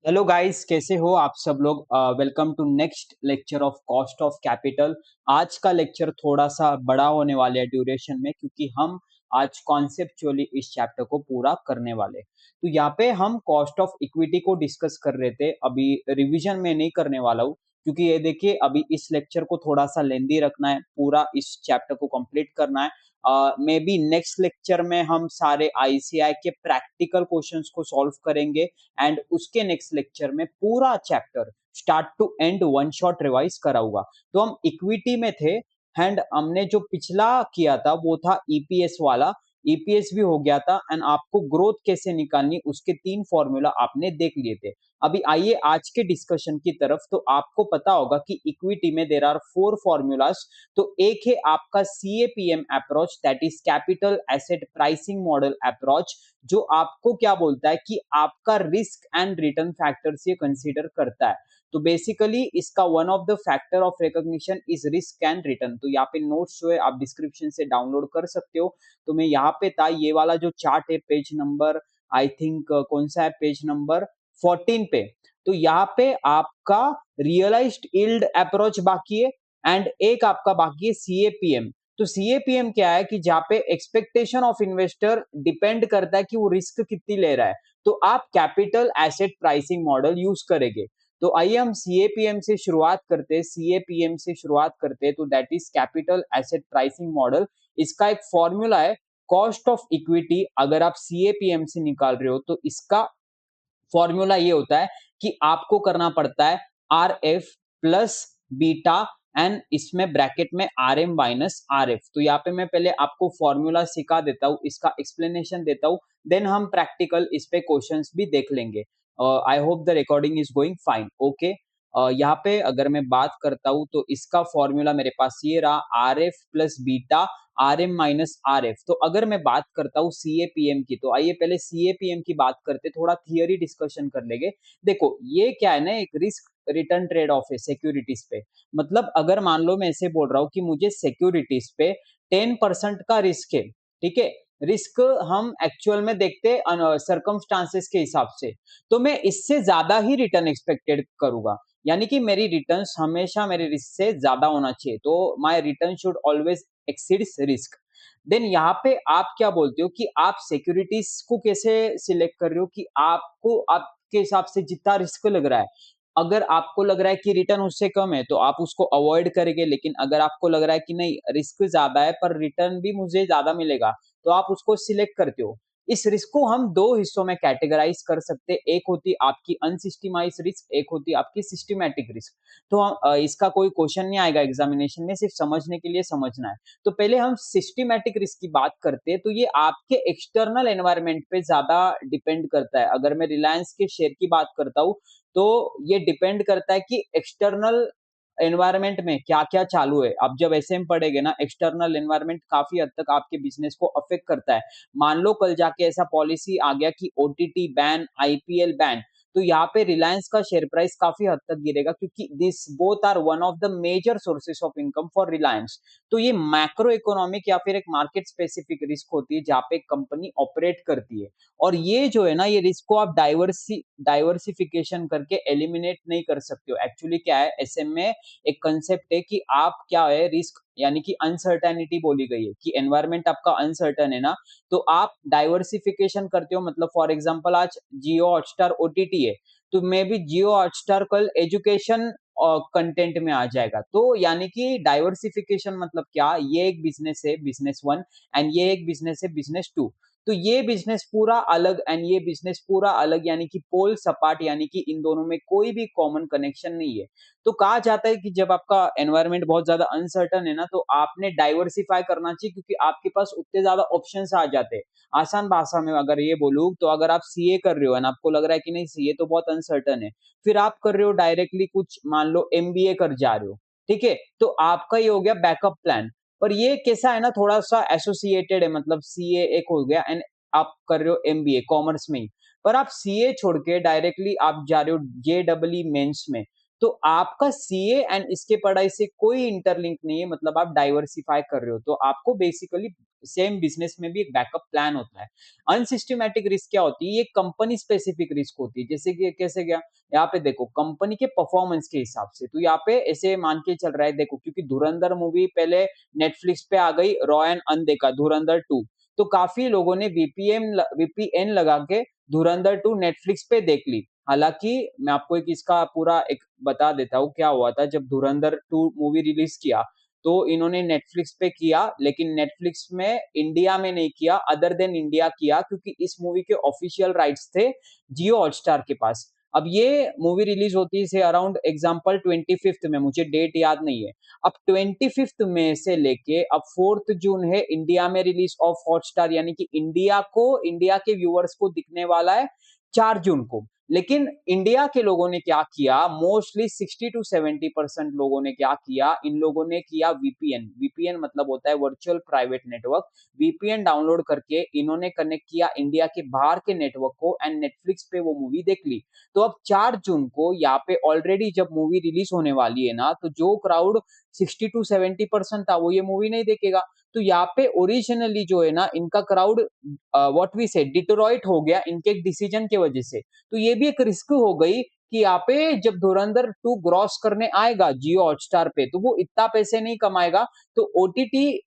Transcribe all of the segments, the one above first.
Hello guys, कैसे हो आप सब लोग। Welcome to next lecture of cost of capital. आज का लेक्चर थोड़ा सा बड़ा होने वाले है ड्यूरेशन में, क्योंकि हम आज कॉन्सेप्चुअली इस चैप्टर को पूरा करने वाले। तो यहाँ पे हम कॉस्ट ऑफ इक्विटी को डिस्कस कर रहे थे। अभी रिवीजन में नहीं करने वाला हूँ, क्योंकि ये देखिए अभी इस लेक्चर को थोड़ा सा लेंदी रखना है, पूरा इस चैप्टर को कंप्लीट करना है। मे बी नेक्स्ट लेक्चर में हम सारे आईसीआई के प्रैक्टिकल क्वेश्चंस को सॉल्व करेंगे, एंड उसके नेक्स्ट लेक्चर में पूरा chapter start to end one shot revise कराऊंगा। तो हम इक्विटी में थे, एंड हमने जो पिछला किया था वो था ईपीएस वाला। ईपीएस भी हो गया था, एंड आपको ग्रोथ कैसे निकालनी उसके 3 फॉर्मूला आपने देख लिए थे। अभी आइए आज के डिस्कशन की तरफ। तो आपको पता होगा कि इक्विटी में देर आर 4 फॉर्मूलाज। तो एक है आपका CAPM approach, that is capital asset pricing model approach, जो आपको क्या बोलता है कि आपका रिस्क एंड रिटर्न फैक्टर्स ये कंसीडर करता है। तो बेसिकली इसका one of the factor of recognition is risk and return. तो यहाँ पे नोट्स जो है आप डिस्क्रिप्शन से डाउनलोड कर सकते हो। तो मैं यहाँ पे था, ये वाला जो चार्ट है पेज नंबर, आई थिंक कौन सा है, पेज नंबर 14 पे। तो यहाँ पे आपका रियलाइज्ड यील्ड अप्रोच बाकी है, एंड एक आपका बाकी है सीएपीएम। तो सीएपीएम क्या है कि जहां पे एक्सपेक्टेशन ऑफ इन्वेस्टर डिपेंड करता है कि वो रिस्क कितनी ले रहा है। तो आप capital asset pricing model use करेंगे। तो आइए हम सीएपीएम से शुरुआत करते हैं। सीएपीएम से शुरुआत करते हैं, तो that is capital asset pricing model. इसका एक फॉर्मूला है कॉस्ट ऑफ इक्विटी। अगर आप सीएपीएम से निकाल रहे हो तो इसका फॉर्मूला ये होता है कि आपको करना पड़ता है R F plus beta, and इसमें ब्रैकेट में R M minus R F. तो यहाँ पे मैं पहले आपको फॉर्मूला सिखा देता हूँ, इसका एक्सप्लेनेशन देता हूँ, देन हम प्रैक्टिकल इस पे क्वेश्चंस भी देख लेंगे। I hope the recording is going fine. Okay, यहाँ पे अगर मैं बात करता हूँ तो इसका फॉर्मूला मेरे पास ये रहा, R F plus beta R M minus R F. तो अगर मैं बात करता हूँ सीएपीएम की, तो आइए पहले सीएपीएम की बात करते, थोड़ा थियरी डिस्कशन कर लेंगे। देखो ये क्या है ना, एक रिस्क रिटर्न ट्रेड ऑफ है सिक्योरिटीज पे। मतलब अगर मान लो मैं ऐसे बोल रहा हूँ कि मुझे सिक्योरिटीज पे 10% का रिस्क है, ठीक है। रिस्क हम एक्चुअल में देखते सर्कमस्टांसेस के हिसाब से, तो मैं इससे ज्यादा ही रिटर्न एक्सपेक्टेड करूंगा। यानी कि मेरी रिटर्न्स हमेशा मेरे रिस्क से ज्यादा होना चाहिए। तो my return should always exceeds risk. Then यहाँ पे आप क्या बोलते हो कि आप सिक्योरिटीज को कैसे सिलेक्ट कर रहे हो, कि आपको आपके हिसाब से जितना रिस्क लग रहा है, अगर आपको लग रहा है कि रिटर्न उससे कम है तो आप उसको अवॉइड करेंगे। लेकिन अगर आपको लग रहा है कि नहीं, रिस्क ज्यादा है पर रिटर्न भी मुझे ज्यादा मिलेगा, तो आप उसको सिलेक्ट करते हो। इस रिस्क को हम दो हिस्सों में कैटेगराइज कर सकते हैं। एक होती आपकी अनसिस्टमाइज रिस्क, एक होती आपकी सिस्टमैटिक रिस्क। तो इसका कोई क्वेश्चन नहीं आएगा एग्जामिनेशन में, सिर्फ समझने के लिए समझना है। तो पहले हम सिस्टमैटिक रिस्क की बात करते हैं। तो ये आपके एक्सटर्नल एनवायरनमेंट पे ज्यादा डिपेंड करता है। अगर मैं रिलायंस के शेयर की बात करता हूँ, तो ये डिपेंड करता है कि एक्सटर्नल एनवायरनमेंट में क्या क्या चालू है। अब जब एसएम पढ़ेंगे ना, एक्सटर्नल एनवायरनमेंट काफी हद तक आपके बिजनेस को अफेक्ट करता है। मान लो कल जाके ऐसा पॉलिसी आ गया कि ओटीटी बैन, आईपीएल बैन, तो यहाँ पे रिलायंस का शेयर प्राइस काफी हद तक गिरेगा, क्योंकि this both are one of the major sources of income for Reliance. तो ये मैक्रो इकोनॉमिक या फिर एक मार्केट स्पेसिफिक रिस्क होती है जहाँ पे कंपनी ऑपरेट करती है। और ये जो है ना, ये रिस्क को आप डाइवर्सिफिकेशन करके एलिमिनेट नहीं कर सकते हो। एक्चुअली क्या है, एसएम में एक कंसेप्ट है कि आप क्या है, रिस्क यानी कि अनसर्टेनिटी बोली गई है कि एनवायरमेंट आपका अनसर्टन है ना, तो आप डाइवर्सिफिकेशन करते हो। मतलब फॉर एग्जांपल आज जियो हॉटस्टार ओटीटी है, तो मे बी जियो हॉटस्टार कल एजुकेशन कंटेंट में आ जाएगा। तो यानी कि डाइवर्सिफिकेशन मतलब क्या, ये एक बिजनेस है बिजनेस वन, एंड ये एक बिजनेस है बिजनेस टू। तो ये बिजनेस पूरा अलग एंड ये बिजनेस पूरा अलग, यानी कि पोल सपाट, यानी कि इन दोनों में कोई भी कॉमन कनेक्शन नहीं है। तो कहा जाता है कि जब आपका एनवायरनमेंट बहुत ज्यादा अनसर्टन है ना, तो आपने डाइवर्सिफाई करना चाहिए, क्योंकि आपके पास उतने ज्यादा ऑप्शंस आ जाते हैं। आसान भाषा में अगर ये बोलूं, तो अगर आप सीए कर रहे हो ना, आपको लग रहा है कि नहीं सीए तो बहुत अनसर्टन है, फिर आप कर रहे हो डायरेक्टली कुछ, मान लो एमबीए कर जा रहे हो, ठीक है, तो आपका ये हो गया बैकअप प्लान। पर ये कैसा है ना, थोड़ा सा एसोसिएटेड है। मतलब सीए एक हो गया, एंड आप कर रहे हो एमबीए कॉमर्स में ही, पर आप सीए छोड़ के डायरेक्टली आप जा रहे हो जेडबलई मेंस में, तो आपका सीए एंड इसके पढ़ाई से कोई इंटरलिंक नहीं है, मतलब आप डाइवर्सिफाई कर रहे हो, तो आपको बेसिकली सेम बिजनेस में भी एक बैकअप प्लान होता है। अनसिस्टमैटिक रिस्क क्या होती है? ये कंपनी स्पेसिफिक रिस्क होती है, जैसे कि कैसे क्या, यहाँ पे देखो कंपनी के परफॉर्मेंस के हिसाब से, तो यहाँ पे ऐसे मान के चल रहा है, देखो क्योंकि धुरंधर मूवी पहले नेटफ्लिक्स पे आ गई, रॉ एंड अनदेखा धुरंधर 2, तो काफी लोगों ने वीपीएन लगा के धुरंधर 2 नेटफ्लिक्स पे देख ली। हालांकि मैं आपको एक इसका पूरा एक बता देता हूँ क्या हुआ था जब धुरंधर 2 मूवी रिलीज किया। तो इन्होंने नेटफ्लिक्स पे किया, लेकिन नेटफ्लिक्स में इंडिया में नहीं किया, अदर देन इंडिया किया, क्योंकि इस मूवी के ऑफिशियल राइट्स थे जियो हॉटस्टार के पास। अब ये मूवी रिलीज होती है अराउंड एग्जांपल 25th में, मुझे डेट याद नहीं है। अब 25th में से लेके अब 4th जून है इंडिया में रिलीज ऑफ हॉटस्टार, यानी कि इंडिया के व्यूअर्स को दिखने वाला है 4 जून को। लेकिन इंडिया के लोगों ने क्या किया, मोस्टली 60 to 70% लोगों ने क्या किया, इन लोगों ने किया वीपीएन। वीपीएन मतलब होता है virtual private network. VPN download करके इन्होंने कनेक्ट किया इंडिया के बाहर के नेटवर्क को एंड नेटफ्लिक्स पे वो मूवी देख ली। तो अब 4 जून को यहाँ पे ऑलरेडी जब मूवी रिलीज होने वाली है ना, तो जो क्राउड 60 to 70% था वो ये मूवी नहीं देखेगा। तो यहाँ पे ओरिजिनली जो है ना इनका क्राउड व्हाट वी से डिट्रॉइट हो गया इनके एक डिसीजन की वजह से। तो ये भी एक रिस्क हो गई कि यहाँ पे जब धुरंधर 2 ग्रॉस करने आएगा जियो हॉटस्टार पे, तो वो इतना पैसे नहीं कमाएगा। तो ओटीटी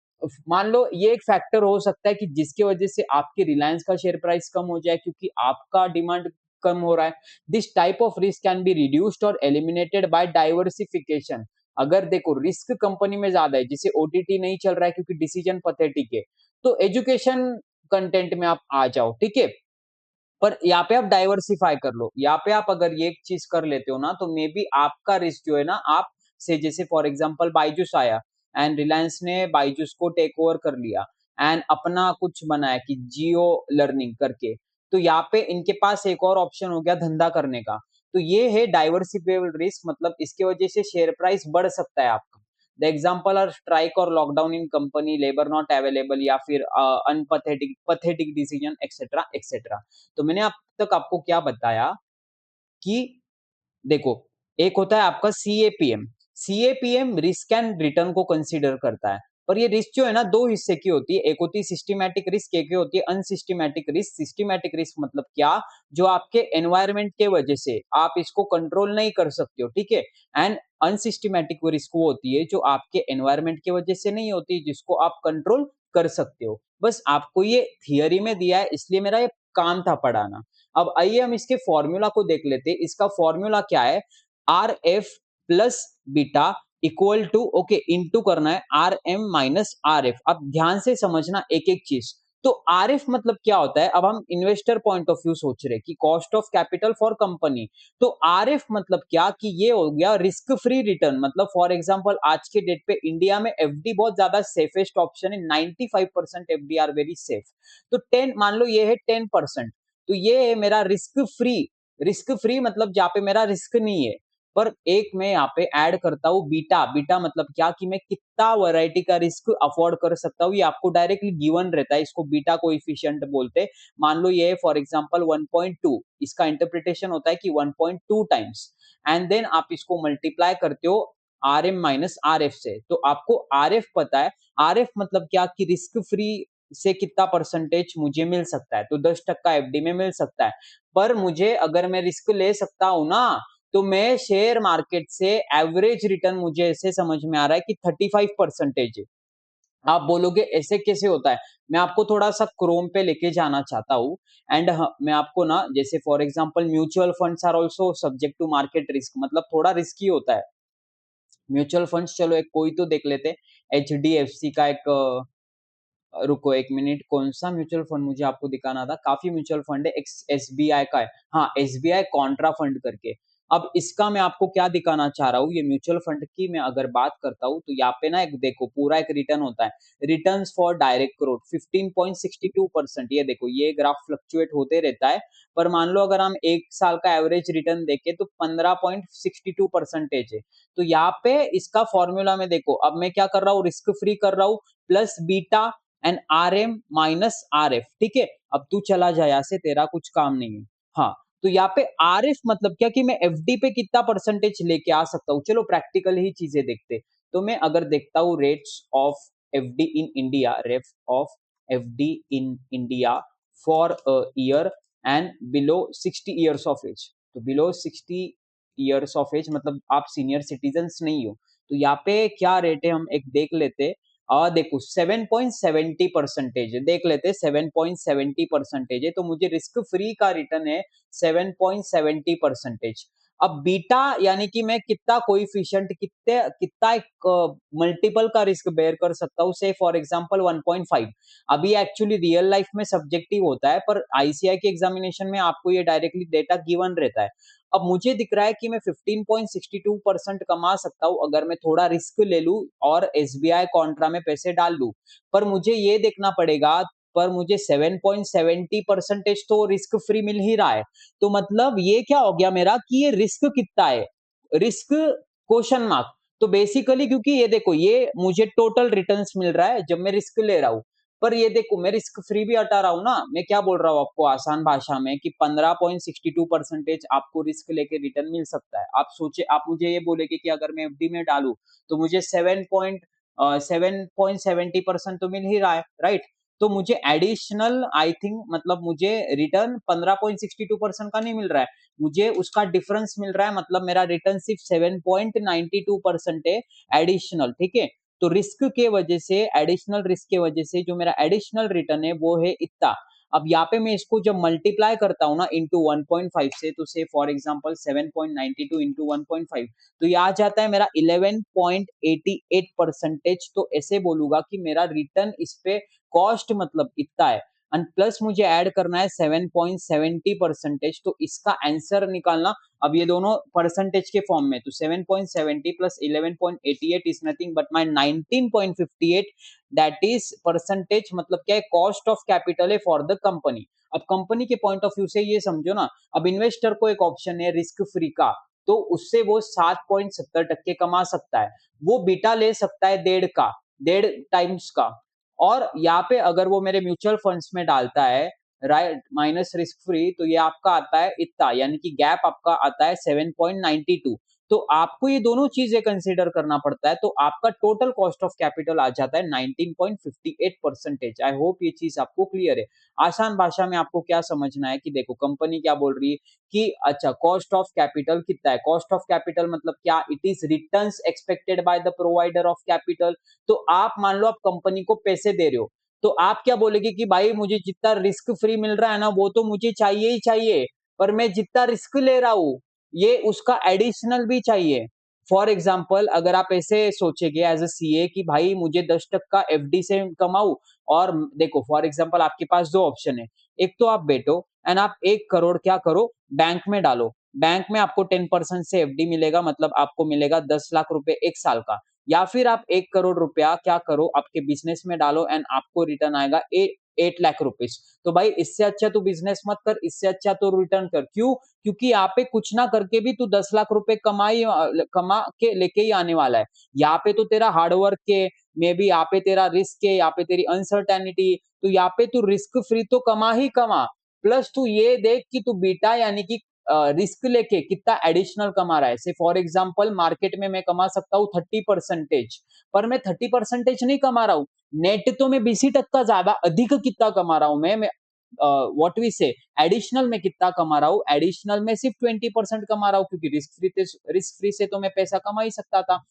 मान लो ये एक फैक्टर हो सकता है कि जिसकी वजह से आपकी रिलायंस का शेयर प्राइस कम हो जाए, क्योंकि आपका डिमांड कम हो रहा है। This type of risk can be reduced और एलिमिनेटेड बाय डाइवर्सिफिकेशन। अगर देखो रिस्क कंपनी में ज्यादा है, जिसे ओटीटी नहीं चल रहा है क्योंकि डिसीजन पथेटिक है, तो एजुकेशन कंटेंट में आप आ जाओ, ठीक है। पर यहाँ पे आप डाइवर्सिफाई कर लो, यहाँ पे आप अगर ये एक चीज कर लेते हो ना, तो मे बी आपका रिस्क जो है ना, आप से जैसे फॉर एग्जांपल बायजूस आया एंड रिलायंस ने बायजूस को टेक ओवर कर लिया एंड अपना कुछ बनाया कि जियो लर्निंग करके, तो यहाँ पे इनके पास एक और ऑप्शन हो गया धंधा करने का। तो ये है डाइवर्सिफाइबल रिस्क, मतलब इसके वजह से शेयर प्राइस बढ़ सकता है आपका। द एग्जाम्पल आर स्ट्राइक और lockdown in company, labour not available, या फिर अनपथेटिक पथेटिक डिसीजन एक्सेट्रा एक्सेट्रा। तो मैंने अब तक आपको क्या बताया कि देखो, एक होता है आपका CAPM. CAPM risk and return को कंसीडर करता है, पर ये रिस्क जो है ना दो हिस्से की होती है, एक होती है सिस्टमैटिक रिस्क, एक होती है अनसिस्टमैटिक रिस्क। सिस्टमैटिक रिस्क मतलब क्या, जो आपके एनवायरनमेंट के वजह से आप इसको कंट्रोल नहीं कर सकते हो, ठीक है। एंड अनसिस्टमैटिक वो रिस्क वो होती है जो आपके एनवायरनमेंट की वजह से नहीं होती, जिसको आप कंट्रोल कर सकते हो। बस आपको ये थियरी में दिया है, इसलिए मेरा ये काम था पढ़ाना। अब आइए हम इसके फॉर्मूला को देख लेते हैं। इसका फॉर्मूला क्या है, R F plus beta equal to, okay, into करना है R M minus R F. अब ध्यान से समझना एक एक चीज। तो आर एफ मतलब क्या होता है, अब हम इन्वेस्टर पॉइंट ऑफ व्यू सोच रहे हैं कि cost of capital for company. तो आर एफ मतलब क्या कि ये हो गया रिस्क फ्री रिटर्न। मतलब फॉर एग्जांपल आज के डेट पे इंडिया में एफडी बहुत ज्यादा सेफेस्ट ऑप्शन है, 95% एफडी आर वेरी सेफ। तो 10 मान लो ये है 10%, तो ये है मेरा रिस्क फ्री। रिस्क फ्री मतलब जहाँ पे मेरा रिस्क नहीं है। पर एक मैं यहाँ पे ऐड करता हूँ बीटा। बीटा मतलब क्या कि मैं कितना वैरायटी का रिस्क अफोर्ड कर सकता हूँ, ये आपको डायरेक्टली गिवन रहता है, इसको बीटा कोएफिशिएंट बोलते हैं। मान लो ये फॉर एग्जांपल 1.2, इसका इंटरप्रिटेशन होता है कि 1.2 टाइम्स, एंड देन आप इसको मल्टीप्लाई करते हो R M minus R F से, तो आपको आर एफ पता है। आर एफ मतलब क्या कि रिस्क फ्री से कितना परसेंटेज मुझे मिल सकता है, तो 10% एफडी में मिल सकता है। पर मुझे अगर मैं रिस्क ले सकता हूं ना, तो मैं शेयर मार्केट से एवरेज रिटर्न मुझे ऐसे समझ में आ रहा है कि 35% है। आप बोलोगे ऐसे कैसे होता है, मैं आपको थोड़ा सा क्रोम पे लेके जाना चाहता हूँ। एंड मैं आपको ना जैसे for example mutual funds are also subject to market risk, मतलब थोड़ा रिस्की होता है म्यूचुअल फंड्स। चलो एक कोई तो देख लेते हैं, एचडीएफसी का एक रुको एक मिनट, कौन सा म्यूचुअल फंड मुझे आपको दिखाना था, काफी म्यूचुअल फंड है, एसबीआई का है, हाँ एसबीआई कॉन्ट्रा फंड करके। अब इसका मैं आपको क्या दिखाना चाह रहा हूँ, ये म्यूचुअल फंड की मैं अगर बात करता हूँ, तो यहाँ पे ना एक देखो पूरा एक रिटर्न होता है, रिटर्न फॉर डायरेक्ट ग्रोथ 15.62%। ये देखो ये ग्राफ फ्लक्चुएट होते रहता है, पर मान लो अगर हम एक साल का एवरेज रिटर्न देखें तो 15.62% है। तो यहाँ पे इसका फॉर्मूला में देखो, अब मैं क्या कर रहा हूँ, रिस्क फ्री कर रहा हूँ plus beta and R M minus R F, ठीक है। अब तू चला जा यहाँ से, तेरा कुछ काम नहीं है। हाँ, तो यहाँ पे आरएफ मतलब क्या कि मैं एफडी पे कितना परसेंटेज लेके आ सकता हूँ। चलो प्रैक्टिकल ही चीजें देखते। तो मैं अगर देखता हूँ rates of FD in India, rate of FD in India for year and below 60 years of age. तो बिलो 60 ईयर्स ऑफ एज मतलब आप सीनियर सिटीजन्स नहीं हो। तो यहाँ पे क्या रेट है हम एक देख लेते। देखो 7.70 परसेंटेज देख लेते, 7.70 परसेंटेज है तो मुझे रिस्क फ्री का रिटर्न है 7.70 परसेंटेज। अब बीटा यानी कि मैं कितना कोइफिशिएंट कितने कितना एक मल्टीपल का रिस्क बेयर कर सकता हूँ, से फॉर एग्जांपल 1.5। अभी एक्चुअली रियल लाइफ में सब्जेक्टिव होता है पर आईसीआई के एग्जामिनेशन में आपको ये डायरेक्टली डेटा गिवन रहता है। अब मुझे दिख रहा है कि मैं 15.62% कमा सकता हूँ अगर मैं थोड़ा रिस्क ले लूं और एसबीआई कॉन्ट्रा में पैसे डाल लूं। पर मुझे ये देखना पड़ेगा, पर मुझे 7.70 परसेंटेज तो रिस्क फ्री मिल ही रहा है। तो मतलब ये क्या हो गया मेरा कि ये रिस्क कितना है, रिस्क क्वेश्चन मार्क। तो बेसिकली क्योंकि ये देखो ये मुझे टोटल रिटर्न्स मिल रहा है जब मैं रिस्क ले रहा हूँ, पर ये देखो मैं रिस्क फ्री भी हटा रहा हूँ ना। मैं क्या बोल रहा हूँ आपको आसान भाषा में कि 15.62 परसेंटेज आपको रिस्क लेके रिटर्न मिल सकता है। आप सोचे, आप मुझे ये बोलेगे कि अगर मैं एफडी में डालू तो मुझे 7.70% तो मिल ही रहा है, राइट। तो मुझे एडिशनल आई थिंक मतलब मुझे रिटर्न 15.62% का नहीं मिल रहा है, मुझे उसका डिफरेंस मिल रहा है, मतलब मेरा रिटर्न सिर्फ 7.92% है एडिशनल, ठीक है। तो रिस्क के वजह से, एडिशनल रिस्क के वजह से जो मेरा एडिशनल रिटर्न है वो है इतना। अब यहाँ पे मैं इसको जब मल्टीप्लाई करता हूँ ना इंटू 1.5 से, तो से फॉर एग्जांपल 7.92 इंटू 1.5, तो ये आ जाता है मेरा 11.88 परसेंटेज। तो ऐसे बोलूंगा कि मेरा रिटर्न इस पे कॉस्ट मतलब इतना है, एंड प्लस मुझे ऐड करना है 7.70 परसेंटेज। तो इसका आंसर निकालना, अब ये दोनों परसेंटेज के फॉर्म में, तो 7.70 plus 11.88 is nothing but my 19.58, that is percentage मतलब क्या है, कॉस्ट ऑफ कैपिटल है फॉर द कंपनी। अब कंपनी के पॉइंट ऑफ व्यू से ये समझो ना, अब इन्वेस्टर को एक ऑप्शन है रिस्क फ्री का, तो उससे वो 7.70% कमा सकता है। वो बीटा ले सकता है 1.5 टाइम्स का। और यहाँ पे अगर वो मेरे म्यूचुअल फंड्स में डालता है, राइट, माइनस रिस्क फ्री, तो ये आपका आता है इतना, यानी कि गैप आपका आता है 7.92। तो आपको ये दोनों चीजें कंसीडर करना पड़ता है, तो आपका टोटल कॉस्ट ऑफ कैपिटल आ जाता है 19.58 परसेंटेज। आई होप ये चीज आपको क्लियर है। आसान भाषा में आपको क्या समझना है कि देखो कंपनी क्या बोल रही है कि अच्छा कॉस्ट ऑफ कैपिटल कितना है, कॉस्ट ऑफ कैपिटल मतलब क्या, it is returns expected by the provider of capital. तो आप मान लो आप कंपनी को पैसे दे रहे हो, तो आप क्या बोलेगे कि भाई मुझे जितना रिस्क फ्री मिल रहा है ना वो तो मुझे चाहिए ही चाहिए, पर मैं जितना रिस्क ले रहा हूं ये उसका एडिशनल भी चाहिए। फॉर एग्जाम्पल अगर आप ऐसे सोचेंगे एज अ सीए कि भाई मुझे 10% एफडी से कमाऊ, और देखो फॉर एग्जाम्पल आपके पास दो ऑप्शन है, एक तो आप बैठो एंड आप 1 करोड़ क्या करो बैंक में डालो, बैंक में आपको 10% से एफडी मिलेगा, मतलब आपको मिलेगा 10 लाख रुपए 1 साल का। या फिर आप 1 करोड़ रुपया क्या करो आपके बिजनेस में डालो एंड आपको रिटर्न आएगा 8 लाख रुपीज। तो भाई इससे अच्छा तू बिजनेस मत कर, इससे अच्छा तो रिटर्न कर। क्यों? क्योंकि यहाँ पे कुछ ना करके भी तू 10 लाख रुपए कमा के लेके ही आने वाला है। यहाँ पे तो तेरा हार्डवर्क के, मे बी यहाँ पे तेरा रिस्क है, यहाँ पे तेरी अनसर्टेनिटी, तो यहाँ पे तू रिस्क फ्री तो कमा ही कमा, प्लस तू ये देख कि तू बीटा यानी कि रिस्क लेके कितना एडिशनल कमा रहा है। से फॉर एग्जांपल मार्केट में मैं कमा सकता हूँ 30%, पर मैं 30% नहीं कमा रहा हूँ, नेट तो मैं 20% ज्यादा अधिक कितना कमा रहा हूँ मैं व्हाट वी से एडिशनल में कितना कमा रहा हूँ, एडिशनल में सिर्फ 20% कमा रहा हूँ, क्योंकि रिस्क फ्री से तो मैं पैसा कमा ही सकता था।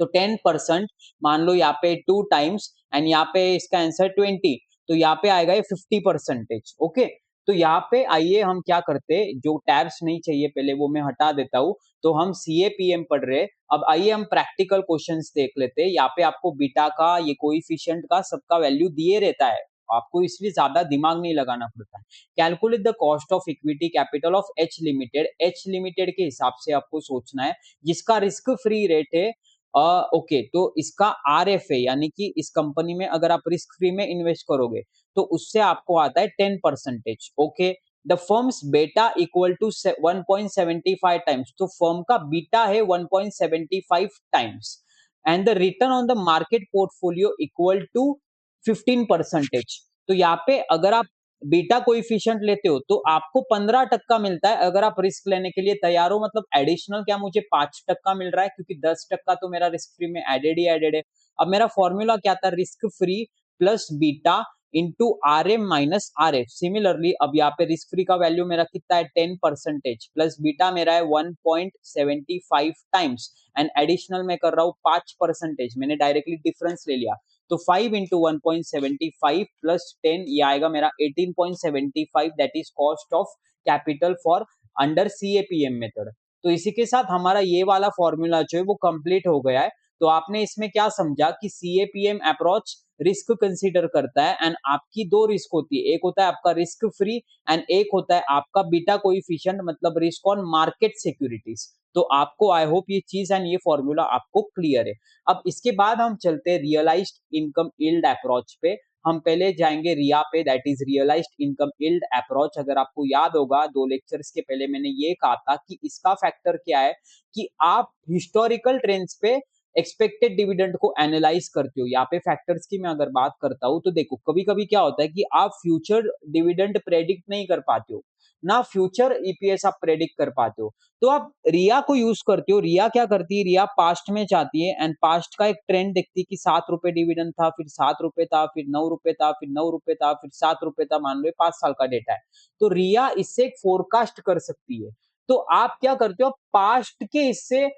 तो 10% मान लो यहाँ पे 2 टाइम्स एंड यहाँ पे इसका आंसर 20, तो यहाँ पे आएगा ये 50%। ओके, तो यहाँ पे आइए हम क्या करते, जो टैब्स नहीं चाहिए पहले वो मैं हटा देता हूँ। तो हम सीएपीएम पढ़ रहे, अब आइए हम प्रैक्टिकल क्वेश्चंस देख लेते हैं। यहाँ पे आपको बीटा का, ये कोएफिशिएंट का सबका वैल्यू दिए रहता है, आपको इसलिए ज्यादा दिमाग नहीं लगाना पड़ता है। Calculate the cost of equity capital of H limited, H limited के हिसाब से आपको सोचना है, जिसका रिस्क फ्री रेट है ओके, तो इसका आरएफ है, यानी कि इस कंपनी में अगर आप रिस्क फ्री में इन्वेस्ट करोगे तो उससे आपको आता है 10%। Okay, the firm's beta equal to 1.75 times, तो फर्म का बीटा है 1.75 times, and the return on the market portfolio equal to 15%। तो यहाँ पे अगर आप बीटा कोएफिशिएंट लेते हो तो आपको 15% मिलता है अगर आप रिस्क लेने के लिए तैयार हो, मतलब एडिशनल क्या मुझे 5% मिल रहा है क्योंकि 10% तो मेरा रिस्क फ्री में एडेड ही एडेड है। अब मेरा फॉर्मूला क्या था, risk free plus beta into R M minus R F. Similarly अब यहाँ पे रिस्क फ्री का वैल्यू मेरा कितना है 10% प्लस बीटा मेरा है 1.75 टाइम्स एंड एडिशनल मैं कर रहा हूँ 5%, मैंने डायरेक्टली डिफरेंस ले लिया। तो 5 इंटू 1.75 प्लस 10 ये आएगा मेरा 18.75, that is cost of capital for under CAPM method. तो इसी के साथ हमारा ये वाला फॉर्मूला जो है वो कंप्लीट हो गया है। तो आपने इसमें क्या समझा कि सीएपीएम अप्रोच रिस्क कंसीडर करता है एंड आपकी दो रिस्क होती है, एक होता है आपका रिस्क फ्री एंड एक होता है आपका बीटा कोएफिशिएंट मतलब रिस्क ऑन मार्केट सिक्योरिटीज। तो आपको आई होप ये चीज एंड ये फॉर्मूला आपको क्लियर है। अब इसके बाद हम चलते हैं रियलाइज्ड इनकम यील्ड अप्रोच पे। हम पहले जाएंगे रिया पे, that is realised income yield approach. अगर आपको याद होगा 2 लेक्चर्स के पहले मैंने ये कहा था कि इसका फैक्टर क्या है कि आप हिस्टोरिकल ट्रेंड्स पे एक्सपेक्टेड डिविडेंड को एनालाइज करते हो। यहाँ पे फैक्टर्स की मैं अगर बात करता हूँ तो देखो कभी कभी क्या होता है कि आप फ्यूचर डिविडेंड प्रेडिक्ट नहीं कर पाते हो, ना फ्यूचर ईपीएस आप प्रेडिक्ट कर पाते हो, तो आप रिया को यूज करते हो। रिया क्या करती है, रिया पास्ट में जाती है एंड पास्ट का एक ट्रेंड देखती है कि 7 रुपए डिविडेंड था, फिर 7 रुपए था, फिर 9 रुपए था, फिर 9 रुपए था, फिर 7 रुपए था, मान लो 5 साल का डेटा है। तो रिया इससे एक फोरकास्ट कर सकती है। तो आप क्या करते हो, पास्ट के इससे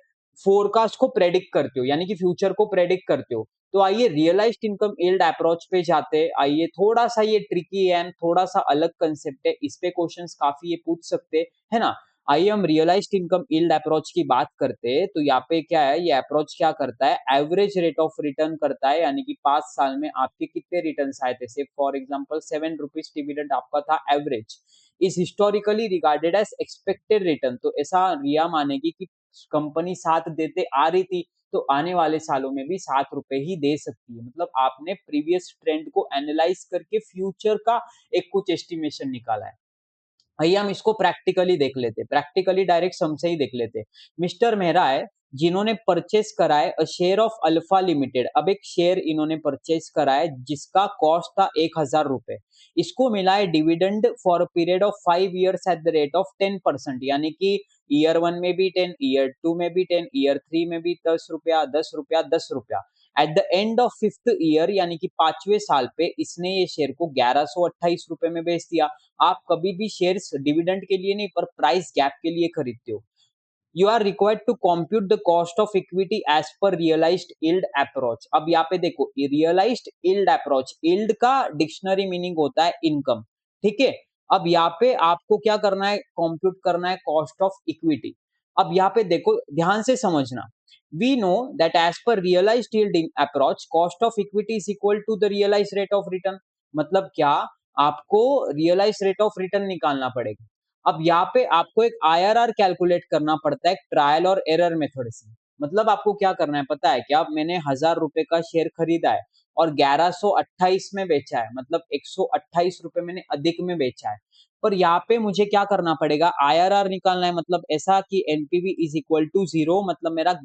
फोरकास्ट को प्रेडिक्ट करते हो, यानी कि फ्यूचर को प्रेडिक्ट करते हो। तो आइए रियलाइज्ड इनकम यील्ड अप्रोच पे जाते हैं। आइए, थोड़ा सा ये ट्रिकी है एंड थोड़ा सा अलग कंसेप्ट है, इस पे क्वेश्चंस काफी ये पूछ सकते है ना। आइए हम रियलाइज्ड इनकम यील्ड अप्रोच की बात करते हैं। तो यहाँ पे क्या है, ये अप्रोच क्या करता है, एवरेज रेट ऑफ रिटर्न करता है, यानी कि 5 साल में आपके कितने रिटर्न आए थे। से फॉर एग्जाम्पल 7 रुपीज डिविडेंड आपका था average, is historically regarded as expected return. तो ऐसा रिया मानेगी कि कंपनी 7 देते आ रही थी तो आने वाले सालों में भी 7 रुपए ही दे सकती है। मतलब आपने प्रीवियस ट्रेंड को एनालाइज करके फ्यूचर का एक कुछ एस्टिमेशन निकाला है। आइए हम इसको प्रैक्टिकली देख लेते, प्रैक्टिकली डायरेक्ट सम से ही देख लेते। मिस्टर मेहरा है जिन्होंने परचेस करा है a share of Alpha limited. अब एक शेयर इन्होंने परचेस करा है जिसका कॉस्ट था 1000 रुपए। इसको मिला है dividend for period of 5 years at the rate of 10%, यानी कि ईयर 1 में भी 10, ईयर 2 में भी 10, ईयर 3 में भी 10 रुपया 10 रुपया 10 रुपया। Eight the end of 5th year यानी कि 5वें साल पे इसने ये शेयर को 1128 रुपए में बेच दिया। आप कभी भी शेयर्स डिविडेंड के लिए नहीं पर प्राइस गैप के लिए खरीदते हो। You are required to compute the cost of equity as per realised yield approach. अब यहाँ पे देखो रियलाइज्ड यील्ड अप्रोच, यील्ड का डिक्शनरी मीनिंग होता है इनकम, ठीक है। अब यहाँ पे आपको क्या करना है, कॉम्प्यूट करना है कॉस्ट ऑफ इक्विटी। अब यहाँ पे देखो ध्यान से समझना, we know that as per realised yield approach cost of equity is equal to the realised rate of return. मतलब क्या, आपको रियलाइज रेट ऑफ रिटर्न निकालना पड़ेगा। अब यहाँ पे आपको एक आईआरआर कैलकुलेट करना पड़ता है ट्रायल और एरर मेथड से। मतलब आपको क्या करना है पता है क्या, मैंने 1000 रुपए का शेयर खरीदा है और 1128 में बेचा है, मतलब 128 रुपए मैंने अधिक में बेचा है। पर यहाँ पे मुझे क्या करना पड़ेगा, आईआरआर निकालना है, मतलब ऐसा कि एनपीवी इज इक्वल टू 0, मतलब मेरा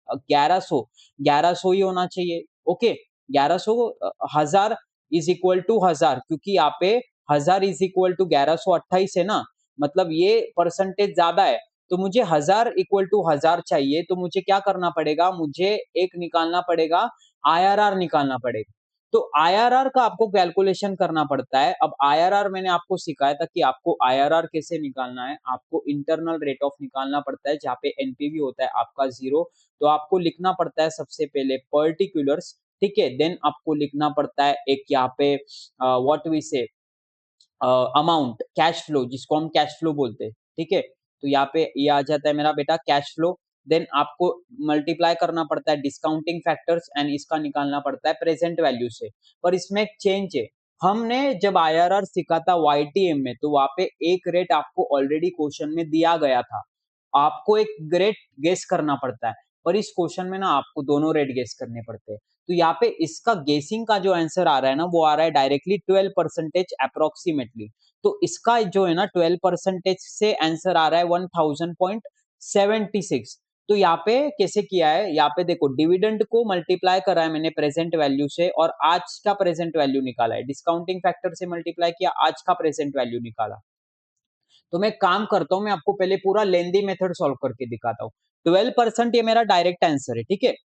1100 ही होना चाहिए। ओके, 1100, 1000 इज इक्वल टू 1000, क्योंकि यहाँ पे 1000 इज इक्वल टू 1128 है ना, मतलब ये परसेंटेज ज्यादा है। तो मुझे 1000 इक्वल टू 1000 चाहिए, तो मुझे क्या करना पड़ेगा, मुझे एक निकालना पड़ेगा, आईआरआर निकालना पड़ेगा। तो आईआरआर का आपको कैलकुलेशन करना पड़ता है। अब आईआरआर मैंने आपको सिखाया था कि आपको आईआरआर कैसे निकालना है, आपको इंटरनल रेट ऑफ निकालना पड़ता है जहाँ पे एनपीवी होता है आपका 0। तो आपको लिखना पड़ता है सबसे पहले पर्टिकुलर्स, ठीक है, देन आपको लिखना पड़ता है एक यहाँ पे व्हाट वी से अमाउंट कैश फ्लो, जिसको हम कैश फ्लो बोलते हैं, ठीक है। तो यहाँ पे ये आ जाता है मेरा बेटा कैश फ्लो। देन आपको मल्टीप्लाई करना पड़ता है डिस्काउंटिंग फैक्टर्स एंड इसका निकालना पड़ता है प्रेजेंट वैल्यू से। पर इसमें एक चेंज है, हमने जब आईआरआर सीखा था वाईटीएम में तो वहां पे एक रेट आपको ऑलरेडी क्वेश्चन में दिया गया था, आपको एक रेट गेस करना पड़ता है। पर इस क्वेश्चन में ना आपको दोनों रेट गेस करने पड़ते हैं। तो यहाँ पे इसका गेसिंग का जो आंसर आ रहा है ना वो आ रहा है डायरेक्टली 12% अप्रोक्सीमेटली। तो इसका जो है ना 12% से आंसर आ रहा है 1000.76। तो यहाँ पे कैसे किया है, यहाँ पे देखो डिविडेंड को मल्टीप्लाई करा है मैंने प्रेजेंट वैल्यू से और आज का प्रेजेंट वैल्यू निकाला है, डिस्काउंटिंग फैक्टर से मल्टीप्लाई किया, आज का प्रेजेंट वैल्यू निकाला। तो मैं काम करता हूं, मैं आपको पहले पूरा लेंदी मेथड सॉल्व करके दिखाता हूँ। 12% ये मेरा डायरेक्ट आंसर है, ठीक है।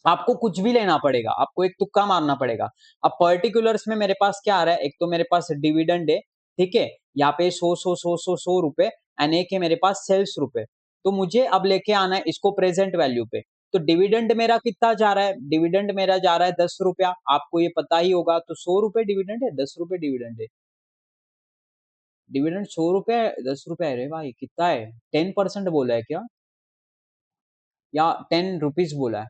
आपको कुछ भी लेना पड़ेगा, आपको एक तुक्का मारना पड़ेगा। अब पर्टिकुलर्स में मेरे पास क्या आ रहा है, एक तो मेरे पास डिविडेंड है, ठीक है, यहाँ पे 100 रुपए एंड एक है मेरे पास सेल्स रुपए। तो मुझे अब लेके आना है इसको प्रेजेंट वैल्यू पे। तो डिविडेंड मेरा कितना जा रहा है, डिविडेंड मेरा जा रहा है 10 रुपया, आपको ये पता ही होगा। तो 100 रुपए डिविडेंड है, 10 रुपए डिविडेंड है। डिविडेंड 100 रुपए, 10 रुपए, अरे भाई कितना है, 10% बोला है क्या, या 10 रुपीज बोला है?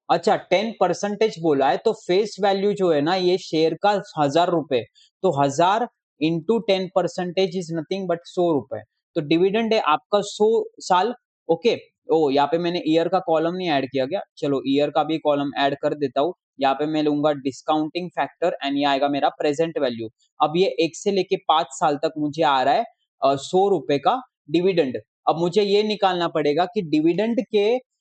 अच्छा 10% बोला है, तो फेस वैल्यू जो है ना ये शेयर का 1000 रुपए, तो 1000 into 10% इज नथिंग बट 100 रुपए। तो डिविडेंड है आपका 100 साल। ओके, ओ यहाँ पे मैंने ईयर का कॉलम नहीं ऐड किया, क्या, चलो ईयर का भी कॉलम ऐड कर देता हूँ। यहाँ पे मैं लूंगा डिस्काउंटिंग फैक्टर एंड ये आएगा मेरा प्रेजेंट वैल्यू। अब ये 1 से लेके 5 साल तक मुझे आ रहा है 100 रुपए का डिविडेंड। अब मुझे ये निकालना पड़ेगा कि डिविडेंड के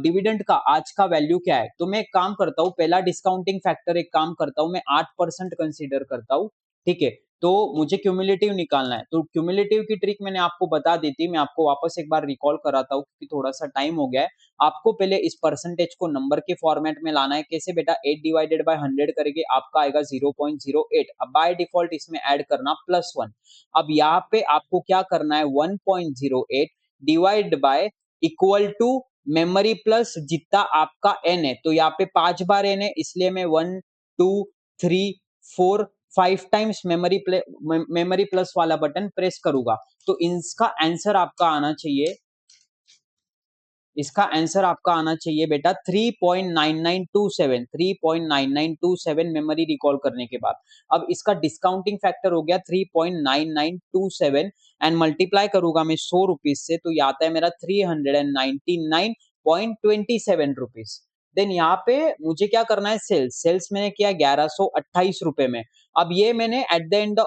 डिविडेंड का आज का वैल्यू क्या है। तो मैं एक काम करता हूँ, पहला डिस्काउंटिंग फैक्टर एक काम करता हूँ, मैं 8% कंसीडर करता हूँ, ठीक है। तो मुझे क्यूमुलेटिव निकालना है, तो क्यूमुलेटिव की ट्रिक मैंने आपको बता दी थी, मैं आपको वापस एक बार रिकॉल कराता हूँ क्योंकि थोड़ा सा टाइम हो गया है। आपको पहले इस परसेंटेज को नंबर के फॉर्मेट में लाना है। कैसे बेटा, 8/100 करेंगे आपका आएगा 0.08। अब बाय डिफॉल्ट इसमें ऐड करना +1। अब यहाँ पे आपको क्या करना है, 1.08 divide by equal to memory plus जितना आपका एन है। तो यहाँ पे 5 बार एन है, इसलिए मैं 1 2 3 4 5 टाइम्स मेमोरी प्लस वाला बटन प्रेस करूंगा। तो इसका आंसर आपका आना चाहिए, इसका आंसर आपका आना चाहिए बेटा 3.9927, 3.9927 मेमोरी रिकॉल करने के बाद। अब इसका डिस्काउंटिंग फैक्टर हो गया 3.9927 एंड मल्टीप्लाई करूंगा मैं 100 रुपीज से, तो ये आता है मेरा 399.27 रुपीज। देन यहाँ पे मुझे क्या करना है, सेल्स, सेल्स मैंने किया 1128 रुपए में। अब ये मैंने eight the end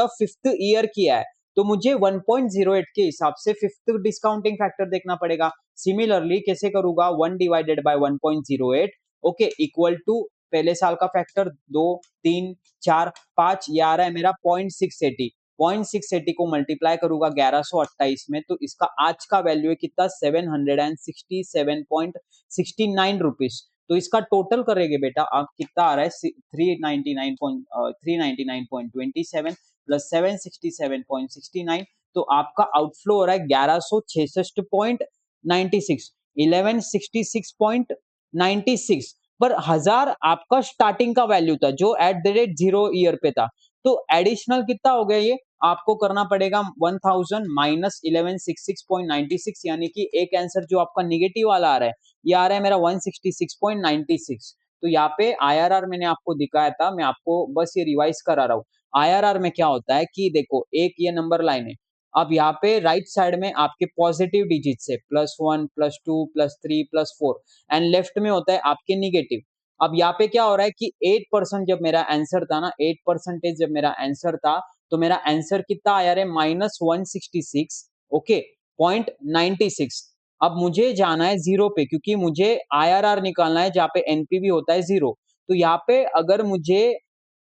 of 5th year किया है, तो मुझे 1.08 के हिसाब से 5th डिस्काउंटिंग फैक्टर देखना पड़ेगा। सिमिलरली कैसे करूंगा, 1/1.08, ओके, इक्वल टू पहले साल का फैक्टर 2 3 4 5, ये आ रहा है मेरा 0.680। 0.680 को मल्टीप्लाई करूंगा 1128 में, तो इसका आज का वैल्यू है कितना, 767.69 रुपीज। तो इसका टोटल करेंगे बेटा आप, कितना आ रहा है, 399.27 प्लस 767.69। तो आपका आउटफ्लो हो रहा है 1166.96, 1166.96। पर 1000 आपका स्टार्टिंग का वैल्यू था जो एट द रेट 0 ईयर पे था। तो एडिशनल कितना हो गया, ये आपको करना पड़ेगा 1000 माइनस 1166.96, यानी कि एक आंसर जो आपका निगेटिव वाला आ रहा है, ये आ रहा है मेरा 166.96। तो यहाँ पे आईआरआर मैंने आपको दिखाया था, मैं आपको बस ये रिवाइज करा रहा हूँ। आईआरआर में क्या होता है कि देखो, एक ये नंबर लाइन है, अब यहाँ पे राइट साइड में आपके पॉजिटिव डिजिट से +1 +2 +3 +4 एंड लेफ्ट में होता है आपके निगेटिव। अब यहाँ पे क्या हो रहा है कि 8% जब मेरा आंसर था ना, 8% जब मेरा आंसर था, तो मेरा आंसर कितना आया रे, -166, ओके, 0.96। अब मुझे जाना है जीरो पे, क्योंकि मुझे आईआरआर निकालना है जहाँ पे एनपीवी होता है 0। तो यहाँ पे अगर मुझे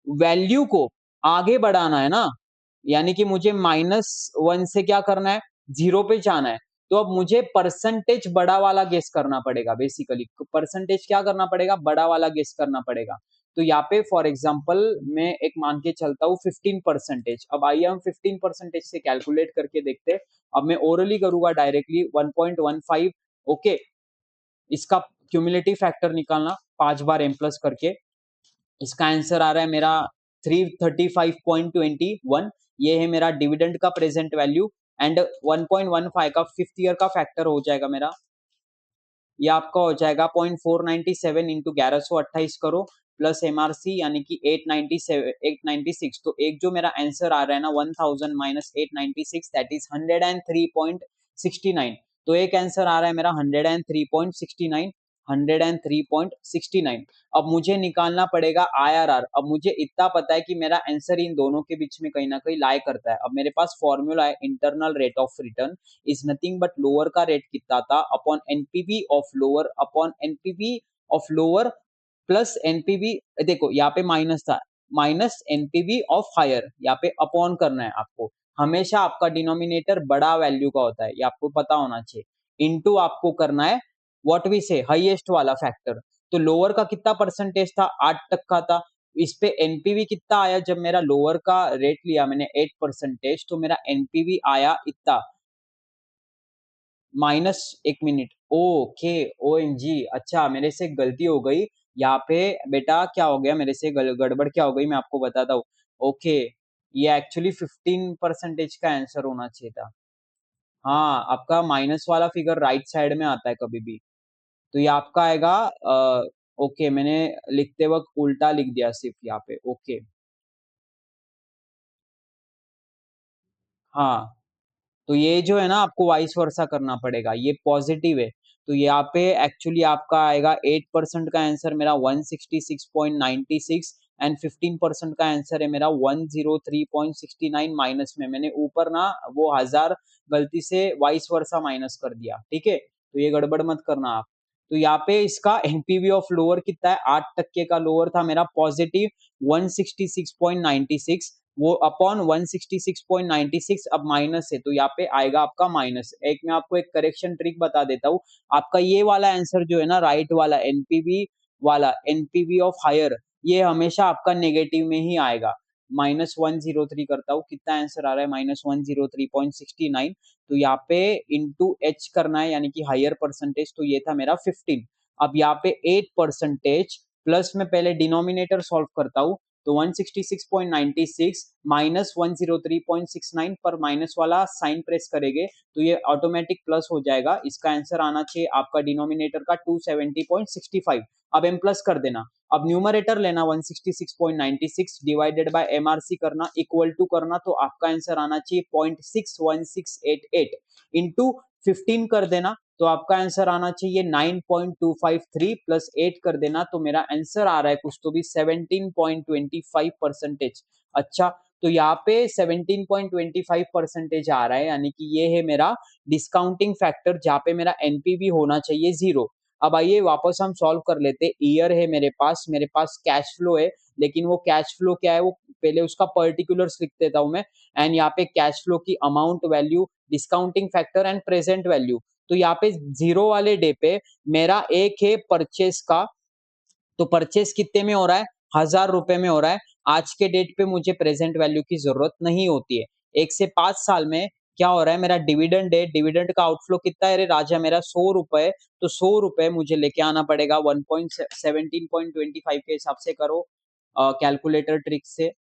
वैल्यू को आगे बढ़ाना है ना, यानी कि मुझे -1 से क्या करना है, 0 पे जाना है। तो अब मुझे परसेंटेज बड़ा वाला गेस करना पड़ेगा, बेसिकली परसेंटेज क्या करना पड़ेगा, बड़ा वाला गेस करना पड़ेगा। तो यहाँ पे फॉर एग्जांपल मैं एक मान के चलता हूँ 15%। अब आइए हम 15% से कैलकुलेट करके देखते हैं। अब मैं ओरली करूंगा डायरेक्टली 1.15, ओके। इसका क्यूमुलेटिव फैक्टर निकालना 5 बार m प्लस करके, इसका आंसर आ रहा है मेरा 335.21। ये है मेरा डिविडेंड का प्रेजेंट वैल्यू एंड 1.15 का 5th ईयर का फैक्टर हो जाएगा मेरा, ये आपका हो जाएगा 0.497 इंटू 1128 करो प्लस एमआरसी यानी कि 896। तो एक जो मेरा आंसर आ रहा है ना 1000 माइनस 896, दैट इज 103.69। तो एक आंसर आ रहा है मेरा 103.69। 103.69। अब मुझे निकालना पड़ेगा IRR। अब मुझे इतना पता है कि मेरा आंसर इन दोनों के बीच में कहीं ना कहीं लाई करता है। अब मेरे पास फॉर्मूला है, internal rate of return is nothing but lower का रेट कितना था upon NPV of lower upon NPV of lower plus NPV, देखो यहाँ पे माइनस था, माइनस एनपीवी ऑफ हायर, यहाँ पे अपॉन करना है आपको। हमेशा आपका डिनोमिनेटर बड़ा वैल्यू का होता है, ये आपको पता होना चाहिए। इनटू आपको करना है व्हाट वी से हाईएस्ट वाला फैक्टर। तो लोअर का कितना परसेंटेज था, 8% था। इस पे एनपीवी कितना आया, जब मेरा लोअर का रेट लिया मैंने 8%, तो मेरा एनपीवी आया इतना माइनस, एक minute, okay, O M G, अच्छा मेरे से गलती हो गई यहाँ पे। बेटा क्या हो गया मेरे से, गड़बड़ क्या हो गई, मैं आपको बताता हूँ। ओके, ये एक्चुअली 15% का आंसर होना चाहिए था। हाँ, आपका माइनस वाला फिगर राइट साइड में आता है कभी भी, तो ये आपका आएगा। ओके, मैंने लिखते वक्त उल्टा लिख दिया सिर्फ यहाँ पे। ओके, हाँ, तो ये जो है ना आपको वाइस वर्सा करना पड़ेगा, ये पॉजिटिव है। तो यहाँ पे एक्चुअली आपका आएगा 8% का आंसर मेरा 166.96, एंड 15% का आंसर है मेरा 103.69। माइनस में मैंने ऊपर ना वो 1000 गलती से वाइस वर्सा माइनस कर दिया, ठीक है, तो ये गड़बड़ मत करना आप। तो यहाँ पे इसका एनपीवी ऑफ लोअर कितना है, 8% का लोअर था मेरा पॉजिटिव 166.96, वो अपॉन 166.96 अब माइनस है, तो यहाँ पे आएगा आपका माइनस। एक मैं आपको एक करेक्शन ट्रिक बता देता हूँ, आपका ये वाला आंसर जो है ना राइट वाला एनपीवी वाला, एनपीवी ऑफ हायर, ये हमेशा आपका नेगेटिव में ही आएगा। -103 करता हूँ, कितना आंसर आ रहा है, -103.69। तो यहाँ पे इंटू एच करना है, यानी कि हायर परसेंटेज, तो ये था मेरा 15। अब यहाँ पे 8% प्लस में पहले डिनोमिनेटर सॉल्व करता हूँ, तो 166.96 माइनस 103.69 पर माइनस वाला साइन प्रेस करेंगे तो ये ऑटोमेटिक प्लस हो जाएगा। इसका आंसर आना चाहिए आपका डिनोमिनेटर का 270.65। अब एम प्लस कर देना। अब न्यूमरेटर लेना 166.96 डिवाइडेड बाय एमआरसी करना, इक्वल टू करना, तो आपका आंसर आना चाहिए 0.61688 इंटू 15 कर देना, तो आपका आंसर आना चाहिए 9.253 प्लस 8 कर देना, तो मेरा आंसर आ रहा है कुछ तो भी 17.25%। अच्छा, तो यहाँ पे 17.25% आ रहा है, यानी कि ये है मेरा डिस्काउंटिंग फैक्टर, जहाँ पे मेरा एनपीवी होना चाहिए 0। अब आइए वापस हम सॉल्व कर लेते। ईयर है मेरे पास कैश फ्लो है, लेकिन वो कैश फ्लो क्या है, वो पहले उसका पर्टिकुलर्स लिख देता हूं मैं। एंड यहाँ पे कैश फ्लो की amount, value, discounting factor and present value. तो यहाँ पे 0 वाले डे पे मेरा एक है परचेस का, तो परचेस कितने में हो रहा है, 1000 रुपए में हो रहा है। आज के डेट पे मुझे प्रेजेंट वैल्यू की जरूरत नहीं होती है। 1 से 5 साल में क्या हो रहा है, मेरा डिविडेंड है, डिविडेंड का आउटफ्लो कितना है, अरे राजा मेरा 100 रुपए, तो 100 रुपए मुझे लेके आना पड़ेगा 1.17.25 के हिसाब से करो कैलकुलेटर ट्रिक से।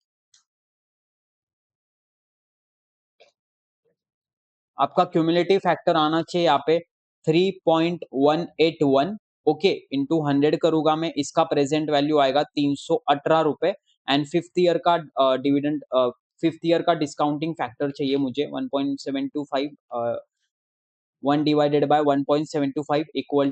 आपका क्यूमुलेटिव फैक्टर आना चाहिए यहाँ पे 3.181। ओके, इंटू 100 करूंगा मैं, इसका प्रेजेंट वैल्यू आएगा 318 रुपए। एंड फिफ्थ ईयर का डिविडेंड, फिफ्थ ईयर का डिस्काउंटिंग फैक्टर चाहिए मुझे 1.725, 1 divided by 1.725 equal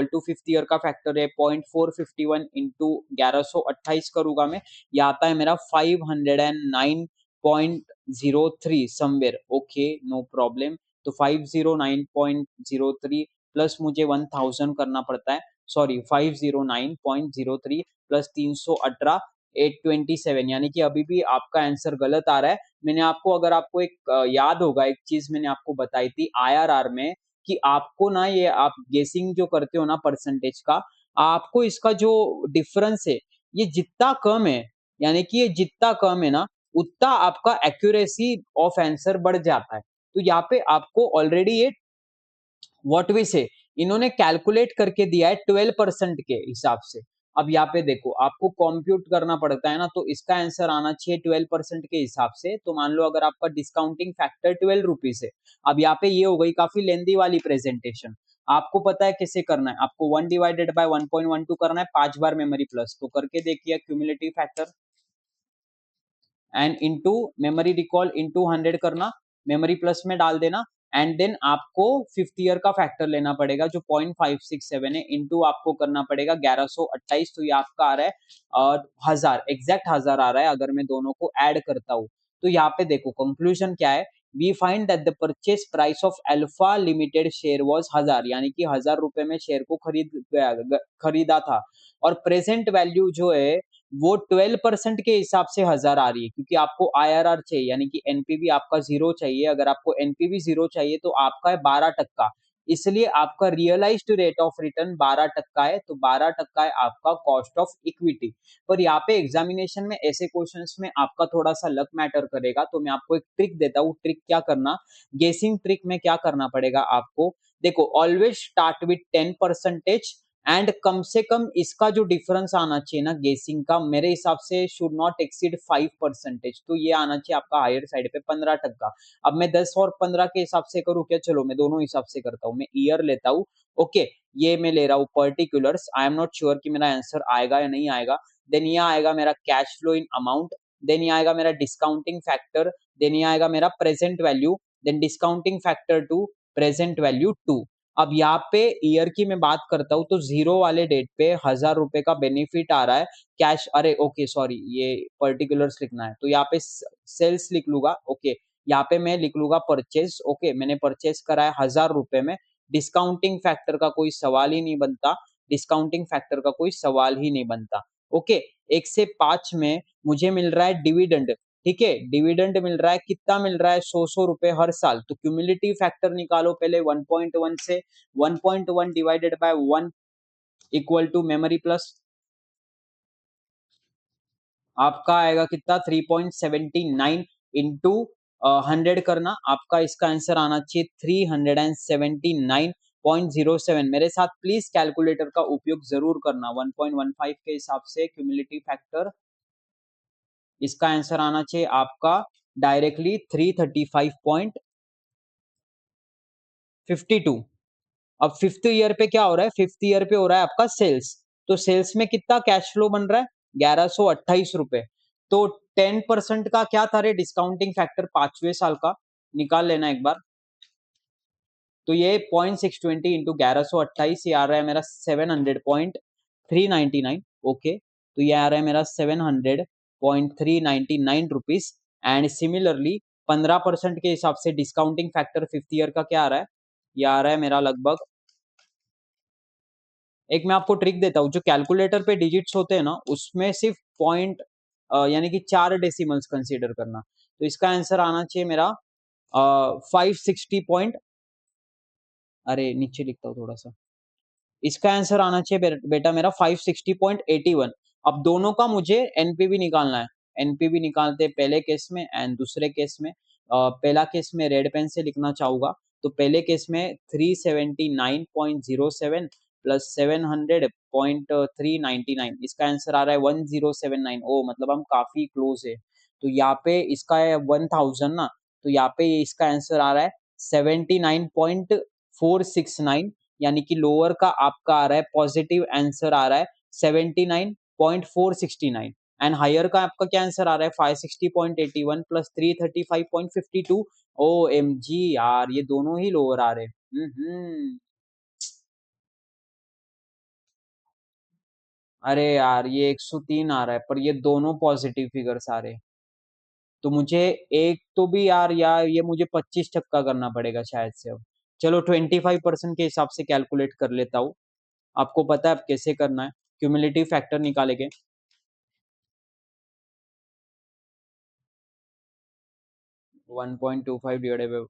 to fifth year का फैक्टर है 0.451 इंटू 1128 करूंगा मैं, ये आता है मेरा 509.03 समवेयर। Okay, no problem. तो 509.03 प्लस मुझे 1000 करना पड़ता है, सॉरी 509.03 प्लस 318 827, यानी कि अभी भी आपका आंसर गलत आ रहा है। मैंने आपको, अगर आपको एक याद होगा, एक चीज मैंने आपको बताई थी आईआरआर में, कि आपको ना ये आप गेसिंग जो करते हो ना परसेंटेज का, आपको इसका जो डिफरेंस है ये जितना कम है, यानी कि ये जितना कम है ना, उतना आपका एक्यूरेसी ऑफ आंसर बढ़ जाता है। तो यहाँ पे आपको ऑलरेडी ये व्हाट वी से इन्होंने कैलकुलेट करके दिया है 12% के हिसाब से। अब यहाँ पे देखो आपको कंप्यूट करना पड़ता है ना, तो इसका आंसर आना चाहिए 12% के हिसाब से। तो मान लो अगर आपका डिस्काउंटिंग फैक्टर 12 रुपीज है, अब यहाँ पे ये हो गई काफी लेंदी वाली प्रेजेंटेशन। आपको पता है कैसे करना है, आपको 1/1.12 करना है 5 बार मेमोरी प्लस, तो करके देखिए cumulative factor and into memory recall into 100 करना, मेमोरी प्लस में डाल देना, एंड देन आपको फिफ्थ ईयर का फैक्टर लेना पड़ेगा जो 0.567 है, इनटू आपको करना पड़ेगा 1128, तो ये आपका आ रहा है 1000, एग्जैक्ट 1000 आ रहा है अगर मैं दोनों को ऐड करता हूँ। तो यहाँ पे देखो कंक्लूजन क्या है, we find that the purchase price of Alpha Limited share was 1000, यानी कि 1000 रुपए में शेयर को खरीदा था, और प्रेजेंट वैल्यू जो है वो 12% के हिसाब से 1000 आ रही है, क्योंकि आपको आईआरआर चाहिए, यानी कि एनपीवी आपका जीरो चाहिए। अगर आपको एनपीवी जीरो चाहिए तो आपका है 12%, इसलिए आपका रियलाइज्ड रेट ऑफ रिटर्न 12% है, तो 12% है आपका कॉस्ट ऑफ इक्विटी। पर यहाँ पे एग्जामिनेशन में ऐसे क्वेश्चंस में आपका थोड़ा सा लक मैटर करेगा, तो मैं आपको एक ट्रिक देता हूँ। ट्रिक क्या करना, गेसिंग ट्रिक में क्या करना पड़ेगा आपको, देखो always start with 10% and come से कम इसका जो डिफरेंस आना चाहिए ना गेसिंग का, मेरे हिसाब से शुड नॉट एक्सीड 5%, तो ये आना चाहिए आपका हायर साइड पे 15%। अब मैं 10 और 15 के हिसाब से करूँ क्या, चलो मैं दोनों हिसाब से करता हूँ, मैं ईयर लेता हूँ। ओके, ये मैं ले रहा हूँ particulars, I am not sure कि मेरा आंसर आएगा या नहीं आएगा। देन ये आएगा मेरा cash flow in amount, then ये आएगा मेरा डिस्काउंटिंग फैक्टर, देन ये आएगा मेरा present value, then discounting factor two, present value two. अब यहाँ पे ईयर की मैं बात करता हूँ तो जीरो वाले डेट पे 1000 रुपए का बेनिफिट आ रहा है कैश, अरे ओके सॉरी ये पर्टिकुलर्स लिखना है, तो यहाँ पे सेल्स लिख लूंगा। ओके, यहाँ पे मैं लिख लूंगा परचेज। ओके, मैंने परचेज करा है 1000 रुपए में, डिस्काउंटिंग फैक्टर का कोई सवाल ही नहीं बनता, डिस्काउंटिंग फैक्टर का कोई सवाल ही नहीं बनता। ओके, 1 से 5 में मुझे मिल रहा है डिविडेंड, ठीक है, डिविडेंड मिल रहा है, कितना मिल रहा है, 100 रुपए हर साल, तो क्यूमुलेटिव फैक्टर निकालो पहले 1.1 से, 1.1 divided by 1 equal to memory plus, आपका आएगा कितना 3.79 इंटू 100 करना, आपका इसका आंसर आना चाहिए 379.07। मेरे साथ प्लीज कैलकुलेटर का उपयोग जरूर करना, 1.15 के हिसाब से क्यूमुलेटिव फैक्टर, इसका आंसर आना चाहिए आपका डायरेक्टली 335.52। अब फिफ्थ ईयर पे क्या हो रहा है, फिफ्थ ईयर पे हो रहा है आपका सेल्स, तो सेल्स में कितना कैश फ्लो बन रहा है 1128 रुपए, तो 10% का क्या था रे डिस्काउंटिंग फैक्टर 5वें साल का, निकाल लेना एक बार। तो ये 0.620 इंटू 1128, ये आ रहा है मेरा 700.399। ओके, तो ये आ रहा है मेरा 700.399 रुपीज, एंड सिमिलरली 15% के हिसाब से डिस्काउंटिंग फैक्टर फिफ्थ ईयर का क्या आ रहा है, ये आ रहा है मेरा लगभग, एक मैं आपको ट्रिक देता हूँ, जो कैलकुलेटर पे डिजिट्स होते हैं ना उसमें सिर्फ पॉइंट यानी कि 4 डेसिमल्स कंसीडर करना, तो इसका आंसर आना चाहिए मेरा 560 पॉइंट, अरे नीचे लिखता हूँ थोड़ा सा, इसका आंसर आना चाहिए बेटा मेरा 560.81। अब दोनों का मुझे एनपीवी निकालना है, एनपीवी निकालते हैं पहले केस में एंड दूसरे केस में। पहला केस में रेड पेन से लिखना चाहूंगा, तो पहले केस में 379.07 प्लस 700.399, इसका आंसर आ रहा है 1079। ओ मतलब हम काफी क्लोज है, तो यहाँ पे इसका है 1000 ना, तो यहाँ पे इसका आंसर आ रहा है 79.469, यानी कि लोअर का आपका आ रहा है पॉजिटिव आंसर आ रहा है 79.469, एंड हायर का आपका क्या आंसर आ रहा है 560.81 प्लस 335.52। ओ एम जी यार, ये दोनों ही लोअर आ रहे हैं। अरे यार ये 103 आ रहा है, पर ये दोनों पॉजिटिव फिगर्स आ रहे हैं, तो मुझे एक तो भी यार ये मुझे 25% करना पड़ेगा शायद से। अब चलो 25% के हिसाब से कैलकुलेट कर लेता हूँ, आपको पता है अब कैसे करना है, क्यूमुलेटिव फैक्टर निकालेंगे 1.25 डिवाइडेड बाय,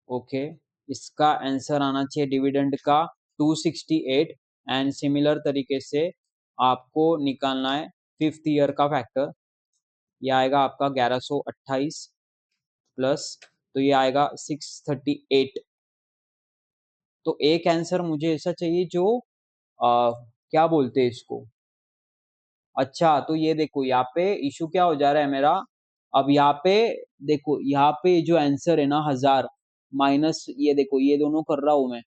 ओके, इसका आंसर आना चाहिए डिविडेंड का 268, एंड सिमिलर तरीके से आपको निकालना है फिफ्थ ईयर का फैक्टर, ये आएगा आपका 1128 प्लस, तो ये आएगा 638। तो एक आंसर मुझे ऐसा चाहिए जो क्या बोलते हैं इसको, अच्छा तो ये देखो यहाँ पे इशू क्या हो जा रहा है मेरा, अब यहाँ पे देखो, यहाँ पे जो आंसर है ना 1000 माइनस, ये देखो ये दोनों कर रहा हूँ मैं,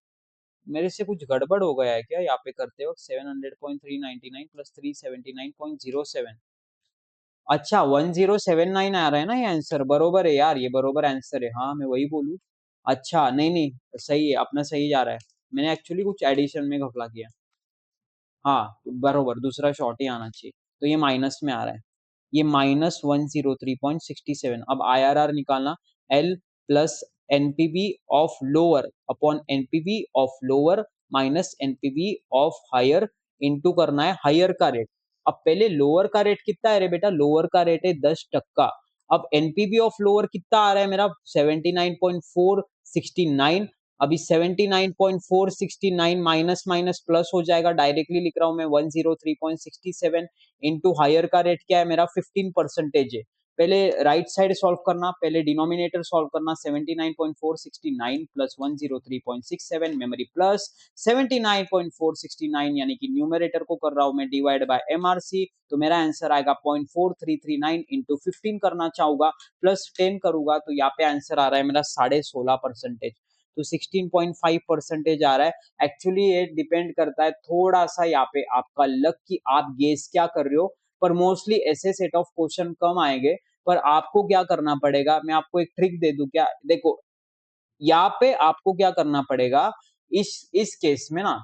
मेरे से कुछ गड़बड़ हो गया है क्या यहाँ पे करते वक्त, 700.399 प्लस 379.07, अच्छा 1079 आ रहा है ना ये आंसर, बरोबर है यार, ये बरोबर आंसर है। हाँ मैं वही बोलूँ। अच्छा नहीं नहीं, सही है अपना, सही जा रहा है। मैंने एक्चुअली कुछ एडिशन में घपला किया। हाँ बरोबर, दूसरा शॉर्ट ही आना चाहिए। तो ये माइनस में आ रहा है, ये -103.67। अब आईआरआर निकालना, L plus NPV of lower upon NPV of lower minus NPV of higher, into करना है हायर का रेट। अब पहले लोअर का रेट कितना है रे बेटा, लोअर का रेट है 10%। अब एनपीवी ऑफ लोअर कितना आ रहा है मेरा 79.469। अभी 79.469 माइनस माइनस प्लस हो जाएगा, डायरेक्टली लिख रहा हूं मैं 103.67 इनटू हायर का रेट क्या है मेरा 15% है। पहले राइट साइड सॉल्व करना, पहले डिनोमिनेटर सॉल्व करना, 79.469 प्लस 103.67 मेमोरी प्लस 79.469 यानी कि न्यूमरेटर को कर रहा हूं मैं डिवाइड बाय एमआरसी, तो मेरा आंसर आएगा 0.4339 इंटू 15 करना चाहूंगा प्लस 10 करूंगा तो यहाँ पे आंसर आ रहा है मेरा 16.5%। तो 16.5% आ रहा है। एक्चुअली ये डिपेंड करता है थोड़ा सा यहाँ पे आपका लक कि आप गेस क्या कर रहे हो, पर मोस्टली ऐसे सेट ऑफ क्वेश्चन कम आएंगे। पर आपको क्या करना पड़ेगा, मैं आपको एक ट्रिक दे दूं क्या, देखो यहाँ पे आपको क्या करना पड़ेगा, इस केस में ना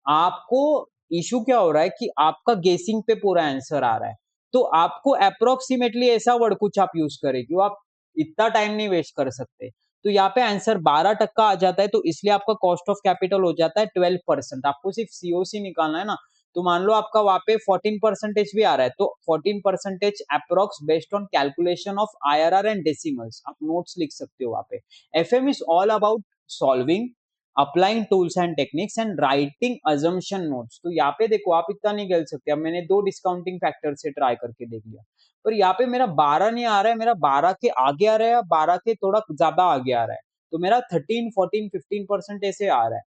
आपको इशू क्या हो रहा है कि आपका गेसिंग पे पूरा आंसर आ रहा है, तो आपको अप्रोक्सीमेटली ऐसा वर्ड कुछ आप यूज करें कि आप इतना टाइम नहीं वेस्ट कर सकते। तो यहाँ पे आंसर 12% आ जाता है, तो इसलिए आपका कॉस्ट ऑफ कैपिटल हो जाता है 12%। आपको सिर्फ सीओसी निकालना है ना, तो मान लो आपका वहां पे 14% भी आ रहा है, तो 14% approx based on calculation of IRR and decimals आप नोट्स लिख सकते हो वहां पे। FM is all about solving, applying tools and techniques and writing assumption notes। तो यहाँ पे देखो आप इतना नहीं खेल सकते। अब मैंने दो डिस्काउंटिंग फैक्टर से ट्राई करके देख लिया, पर यहाँ पे मेरा 12 नहीं आ रहा है, मेरा 12 के आगे आ रहा है या 12 के थोड़ा ज्यादा आगे आ रहा है, तो मेरा 13 14 15% ऐसे आ रहा है।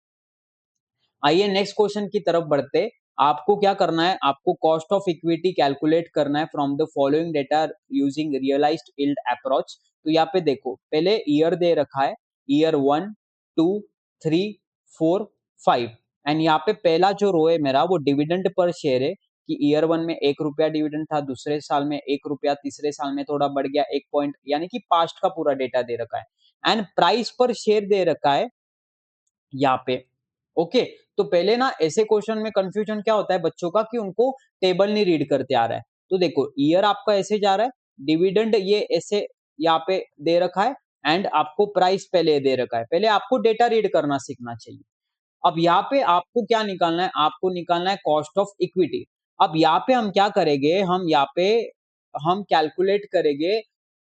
आइए नेक्स्ट क्वेश्चन की तरफ बढ़ते। आपको क्या करना है, आपको कॉस्ट ऑफ इक्विटी कैलकुलेट करना है from the following data using realised yield approach. तो यहाँ पे देखो पहले ईयर दे रखा है, ईयर 1 2 3 4 5, एंड यहाँ पे पहला जो रो है मेरा वो डिविडेंड पर शेयर है कि ईयर 1 में 1 रुपया डिविडेंड था, दूसरे साल में 1 रुपया, तीसरे साल में थोड़ा बढ़ गया 1 पॉइंट, यानी कि पास्ट का पूरा डेटा दे रखा है। एंड प्राइस पर शेयर दे रखा है यहाँ पे। ओके, तो पहले ना ऐसे क्वेश्चन में कंफ्यूजन क्या होता है बच्चों का कि उनको टेबल नहीं रीड करते आ रहा है। तो देखो ईयर आपका ऐसे जा रहा है, डिविडेंड ये ऐसे यहाँ पे दे रखा है, एंड आपको प्राइस पहले दे रखा है। पहले आपको डेटा रीड करना सीखना चाहिए। अब यहाँ पे आपको क्या निकालना है, आपको निकालना है कॉस्ट ऑफ इक्विटी। अब यहाँ पे हम क्या करेंगे, हम यहाँ पे हम कैलकुलेट करेंगे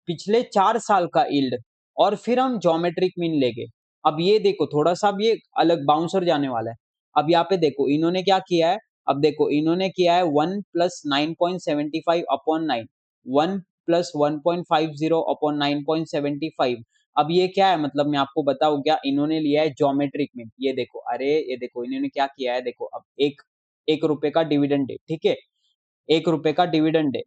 पिछले 4 साल का यील्ड, और फिर हम ज्योमेट्रिक मीन लेंगे। अब ये देखो थोड़ा सा अब ये अलग बाउंसर जाने वाला है। अब यहाँ पे देखो इन्होंने क्या किया है, अब देखो इन्होंने किया है 1 + 9.75 अपॉन 9, 1 + 1.50 अपॉन 9.75। अब ये क्या है, मतलब मैं आपको बताऊं क्या, इन्होंने लिया है ज्योमेट्रिक मीन। ये देखो, अरे ये देखो इन्होंने क्या किया है, देखो अब एक 1 रुपए का डिविडेंड है, ठीक है, 1 रुपए का डिविडेंड है।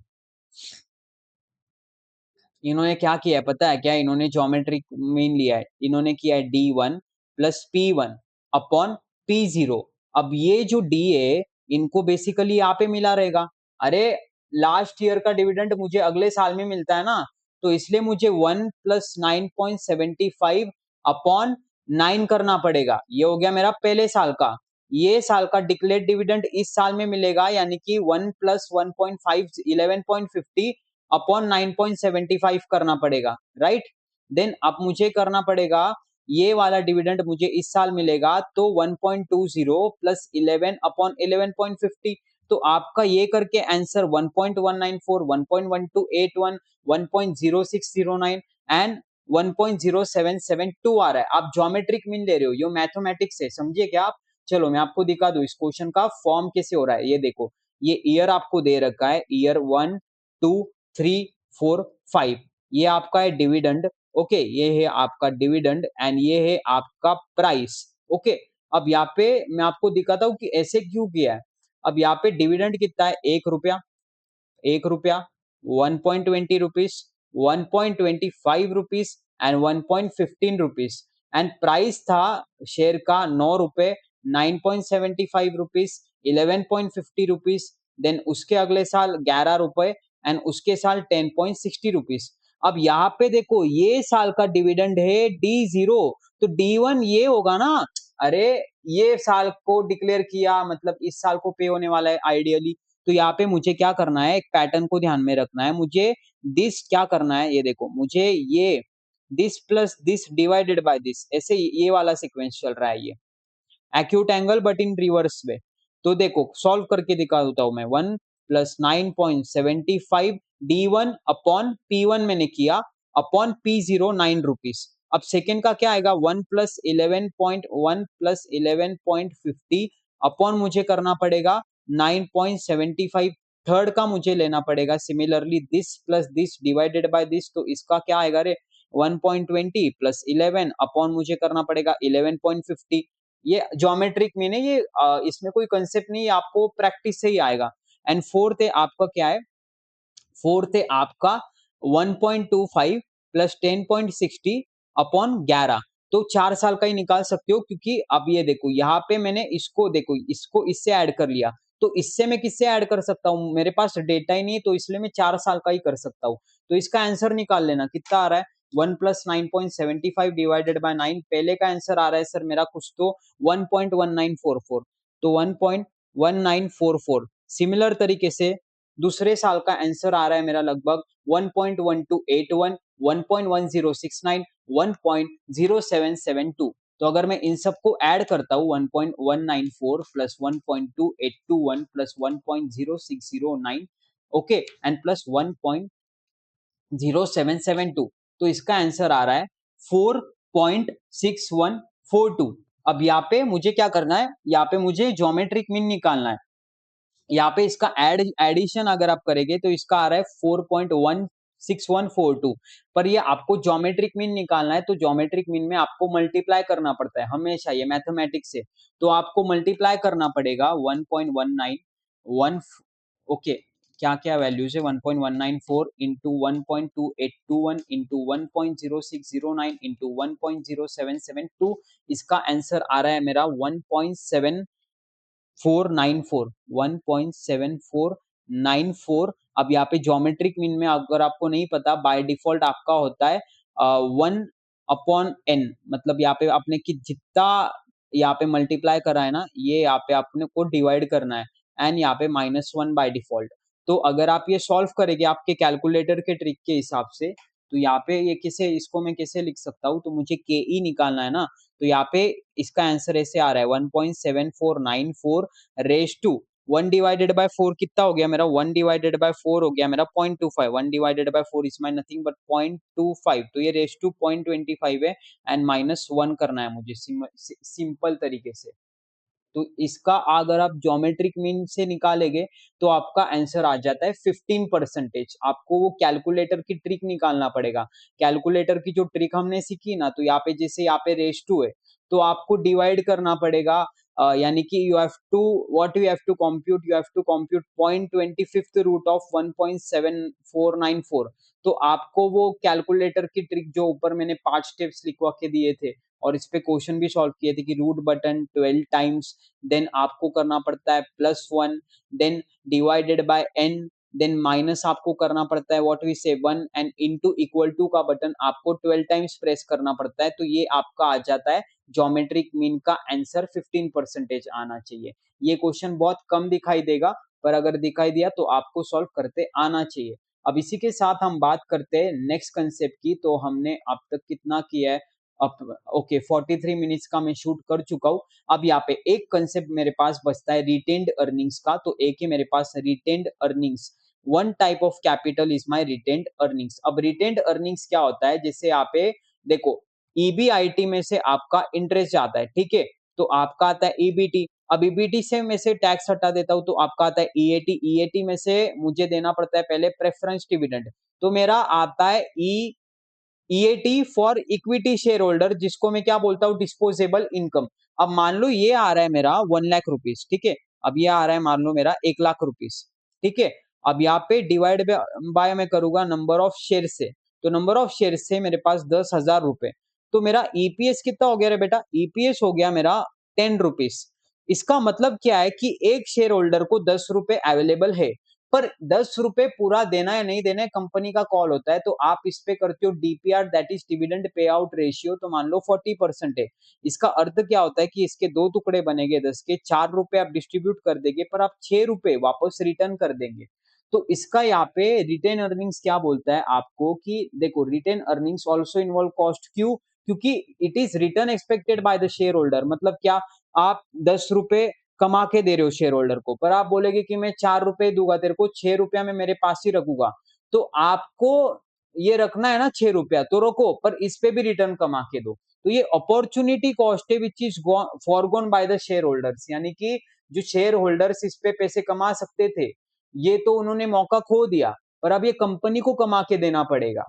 इन्होंने क्या किया है पता है क्या, इन्होंने ज्योमेट्रिक मीन लिया है, इन्होंने किया है D1 + P1 अपॉन P0। अब ये जो D है इनको बेसिकली यहाँ पे मिला रहेगा। अरे लास्ट ईयर का डिविडेंड मुझे अगले साल में मिलता है ना, तो इसलिए मुझे 1 + 9.75 अपॉन 9 करना पड़ेगा। ये हो गया मेरा पहले साल का। ये साल का डिक्लेयर्ड डिविडेंड इस साल में मिलेगा, यानी कि 1 + 1.5 11.50 अपॉन 9.75 करना पड़ेगा, राइट। देन अब मुझे करना पड़ेगा, ये वाला डिविडेंड मुझे इस साल मिलेगा तो 1.20 + 11 अपॉन 11.50। तो आपका ये करके आंसर 1.194, 1.1281, 1.0609 एंड 1.0772 आ रहा है। आप ज्योमेट्रिक मीन ले रहे हो, ये मैथमेटिक्स है, समझिए क्या आप। चलो मैं आपको दिखा दूं इस क्वेश्चन का फॉर्म कैसे हो रहा है। ये देखो, ये ईयर आपको दे रखा है, ईयर 1 2 3 4 5, ये आपका है डिविडेंड। ओके, ये है आपका डिविडेंड एंड ये है आपका प्राइस। ओके, अब यहाँ पे मैं आपको दिखाता हूँ कि ऐसे क्यों किया है। अब यहाँ पे डिविडेंड कितना है, 1 रुपया, 1 रुपया, 1.20 rupees, 1.25 rupees and 1.15 rupees. And price था शेयर का 9 रुपए, 9.75 रुपीज, 11.50 रुपीज। देन उसके अगले साल 11 रुपए, एंड उसके साल 10.60 रुपीज। अब यहाँ पे देखो ये साल का डिविडेंड है D0, तो D1 ये होगा ना। अरे ये साल को डिक्लेयर किया, मतलब इस साल को पे होने वाला है आइडियली। तो यहाँ पे मुझे क्या करना है, एक पैटर्न को ध्यान में रखना है मुझे। दिस क्या करना है, ये देखो मुझे ये this plus this divided by this, ऐसे ये वाला सीक्वेंस चल रहा है, ये acute angle but in reverse way. तो देखो सॉल्व करके दिखाता हूं मैं। 1 प्लस 9.75 D1 अपॉन P1 मैंने किया, अपॉन P0 9 रुपीज। अब सेकेंड का क्या आएगा, 1 प्लस 11.1 प्लस 11.50 अपॉन मुझे करना पड़ेगा 9.75। थर्ड का मुझे लेना पड़ेगा similarly this plus this divided by this, तो इसका क्या आएगा रे, 1.20 प्लस 11 अपॉन मुझे करना पड़ेगा 11.50। ये ज्योमेट्रिक मीन है, ये इसमें कोई कंसेप्ट नहीं है, आपको प्रैक्टिस से ही आएगा। एंड फोर्थ है आपका क्या है, फोर्थ है आपका 1.25 प्लस 10.60 अपॉन 11। तो 4 साल का ही निकाल सकते हो, क्योंकि अब ये देखो यहाँ पे मैंने इसको देखो इसको इससे ऐड कर लिया, तो इससे मैं किससे ऐड कर सकता हूँ, मेरे पास डेटा ही नहीं है, तो इसलिए मैं 4 साल का ही कर सकता हूँ। तो इसका आंसर निकाल लेना कितना आ रहा है, 1 प्लस 9.75 डिवाइडेड बाय 9। पहले का आंसर आ रहा है सर मेरा कुछ तो 1.1944, तो 1.1944। सिमिलर तरीके से दूसरे साल का आंसर आ रहा है मेरा लगभग 1.1281, 1.1069, 1.0772। तो अगर मैं इन सबको ऐड करता हूँ 1.194 plus 1.2821 plus 1.0609, okay, and plus 1.0772, तो इसका आंसर आ रहा है 4.6142। अब यहाँ पे मुझे क्या करना है, यहाँ पे मुझे ज्योमेट्रिक मीन निकालना है। यहाँ पे इसका एडिशन अगर आप करेंगे तो इसका आ रहा है 4.16142, पर ये आपको ज्योमेट्रिक मीन निकालना है, तो ज्योमेट्रिक मीन में आपको मल्टीप्लाई करना पड़ता है हमेशा, ये मैथमेटिक्स से। तो आपको मल्टीप्लाई करना पड़ेगा 1.191, ओके, क्या क्या वैल्यूज है, 1.194 इंटू 1.2821 इंटू 1.0609 इंटू 1.0772, इसका आंसर आ रहा है मेरा 1.7494। अब यहाँ पे ज्योमेट्रिक मीन में अगर आपको नहीं पता, बाय डिफॉल्ट आपका होता है 1/n, मतलब यहाँ पे आपने कि जितना यहाँ पे मल्टीप्लाई करा है ना, ये यहाँ पे आपने को डिवाइड करना है, एंड यहाँ पे -1 बाय डिफॉल्ट। तो अगर आप ये सॉल्व करेंगे आपके कैलकुलेटर के ट्रिक के हिसाब से, तो यहाँ पे ये किसे, इसको मैं कैसे लिख सकता हूँ, तो मुझे के ई निकालना है ना, तो यहाँ पे इसका आंसर ऐसे आ रहा है 1.7494 रेज टू 1 डिवाइडेड बाय 4 कितना हो गया मेरा, 1 डिवाइडेड बाय 4 हो गया मेरा 0.25, 1 divided bye 4 is my nothing but 0.25, तो ये रेज टू 0.25 है, एंड -1 करना है मुझे सिंपल तरीके से। तो इसका अगर आप ज्योमेट्रिक मीन से निकालेंगे तो आपका आंसर आ जाता है 15%। आपको वो कैलकुलेटर की ट्रिक निकालना पड़ेगा। कैलकुलेटर की जो ट्रिक हमने सीखी ना, तो यहाँ पे जैसे यहाँ पे रेस टू है, तो आपको डिवाइड करना पड़ेगा, यानी कि you have to what you have to compute, you have to compute 0.25 root of 1.7494। तो आपको वो कैलकुलेटर की ट्रिक जो ऊपर मैंने 5 स्टेप्स लिखवा के दिए थे, और इस पे क्वेश्चन भी सॉल्व किए थे कि रूट बटन 12 टाइम्स, देन आपको करना पड़ता है +1, then divided by n, then minus आपको करना पड़ता है what we say 1, and into equal to का बटन आपको 12 टाइम्स प्रेस करना पड़ता है। तो ये आपका आ जाता है ज्योमेट्रिक मीन का आंसर 15% आना चाहिए। ये क्वेश्चन बहुत कम दिखाई देगा, पर अगर दिखाई दिया तो आपको सॉल्व करते आना चाहिए। अब इसी के साथ हम बात करते हैं नेक्स्ट कंसेप्ट की। तो हमने अब तक कितना किया है, अब ओके 43 मिनट्स का मैं शूट कर चुका हूँ। अब यहाँ पे एक कंसेप्ट मेरे पास बचता है रिटेन्ड अर्निंग्स का, तो एक है मेरे पास retained earnings. One type of capital is my retained earnings. अब रिटेन्ड अर्निंग्स क्या होता है, जैसे यहाँ पे देखो ईबीआईटी में से आपका इंटरेस्ट जाता है, ठीक है, तो आपका आता है ईबीटी। अब ईबीटी से में से टैक्स हटा देता हूँ तो आपका आता है ईएटी। ईएटी में से मुझे देना पड़ता है पहले प्रेफरेंस डिविडेंड, तो मेरा आता है EAT for equity share holder, जिसको मैं क्या बोलता हूँ, डिस्पोजेबल इनकम। अब मान लो ये आ रहा है मेरा 1 लाख रुपीज, ठीक है, अब ये आ रहा है मान लो मेरा 1 लाख रुपीज, ठीक है। अब यहाँ पे डिवाइड बाय मैं करूंगा नंबर ऑफ शेयर से, तो नंबर ऑफ शेयर से मेरे पास 10,000 रुपए, तो मेरा ईपीएस कितना हो गया रे बेटा, ईपीएस हो गया मेरा 10 रुपीज। इसका मतलब क्या है कि एक शेयर होल्डर को 10 रुपए अवेलेबल है, पर 10 रुपए पूरा देना या नहीं देना है कंपनी का कॉल होता है। तो आप इस पे करते हो DPR, that is dividend pay out ratio, तो मान लो 40% है। इसका अर्थ क्या होता है कि इसके दो टुकड़े बनेंगे 10 के, 4 रुपए आप डिस्ट्रीब्यूट कर देंगे पर आप 6 रुपए वापस रिटर्न कर देंगे। तो इसका यहाँ पे रिटेन अर्निंग्स क्या बोलता है आपको कि देखो retained earnings also involve cost, क्यों? क्योंकि it is return expected by the share holder. मतलब क्या, आप 10 रुपए कमा के दे रहे हो शेयर होल्डर को, पर आप बोलेगे कि मैं 4 रुपए दूंगा तेरे को, 6 रुपया मैं मेरे पास ही रखूंगा। तो आपको ये रखना है ना 6 रुपया, तो रखो, पर इस पे भी रिटर्न कमा के दो। तो ये अपॉर्चुनिटी कॉस्ट है which is forgone by the shareholders, यानी कि जो शेयर होल्डर्स इस पे पैसे कमा सकते थे, ये तो उन्होंने मौका खो दिया, पर अब ये कंपनी को कमा के देना पड़ेगा।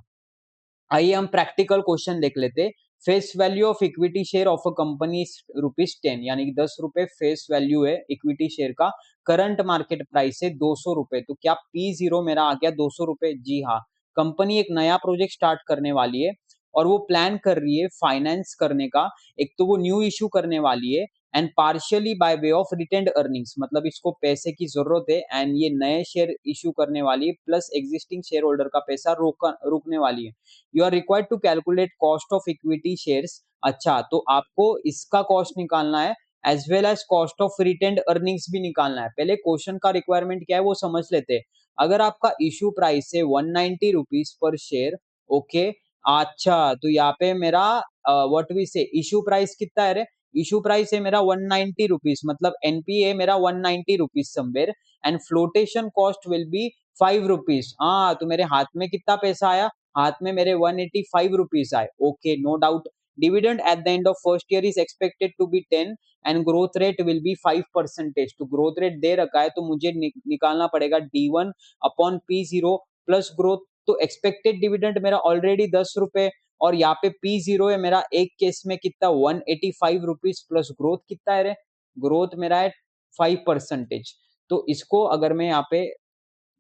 आइए हम प्रैक्टिकल क्वेश्चन देख लेते। Face value of equity share of a company ₹10, यानी कि 10 रुपए फेस वैल्यू है इक्विटी शेयर का। करंट मार्केट प्राइस है 200 रुपए। तो क्या P0 मेरा आ गया 200 रुपए? जी हाँ। कंपनी एक नया प्रोजेक्ट स्टार्ट करने वाली है और वो प्लान कर रही है फाइनेंस करने का। एक तो वो न्यू इशू करने वाली है and partially by way of retained earnings, मतलब इसको पैसे की जरूरत है एंड ये नए शेयर इशू करने वाली है, प्लस एग्जिस्टिंग शेयर होल्डर का पैसा रोकने वाली है। You are required to calculate cost of equity shares. अच्छा, तो आपको इसका कॉस्ट निकालना है as well as cost of retained earnings भी निकालना है। पहले क्वेश्चन का रिक्वायरमेंट क्या है वो समझ लेते हैं। अगर आपका इशू प्राइस है 190 रुपीज पर शेयर, ओके। अच्छा, तो यहाँ पे मेरा व्हाट वी से इशू प्राइस कितना है रे? इशू प्राइस है मेरा 190 रुपीज, मतलब एनपीए मेरा 190 rupees somewhere and flotation cost will be 5 rupees. हाँ, तो मेरे हाथ में कितना पैसा आया? हाथ में मेरे 185 रुपीज आए। Okay, no doubt. Dividend at the end of first year is expected to be 10 and growth rate will be 5%। तो ग्रोथ रेट दे रखा है, तो मुझे निकालना पड़ेगा D1 upon P0 plus growth. तो एक्सपेक्टेड डिविडेंड मेरा ऑलरेडी 10 रुपए और यहाँ पे P0 है मेरा एक केस में कितना 185 रुपीज प्लस ग्रोथ कितना है रे? ग्रोथ मेरा है 5%। तो इसको अगर मैं यहाँ पे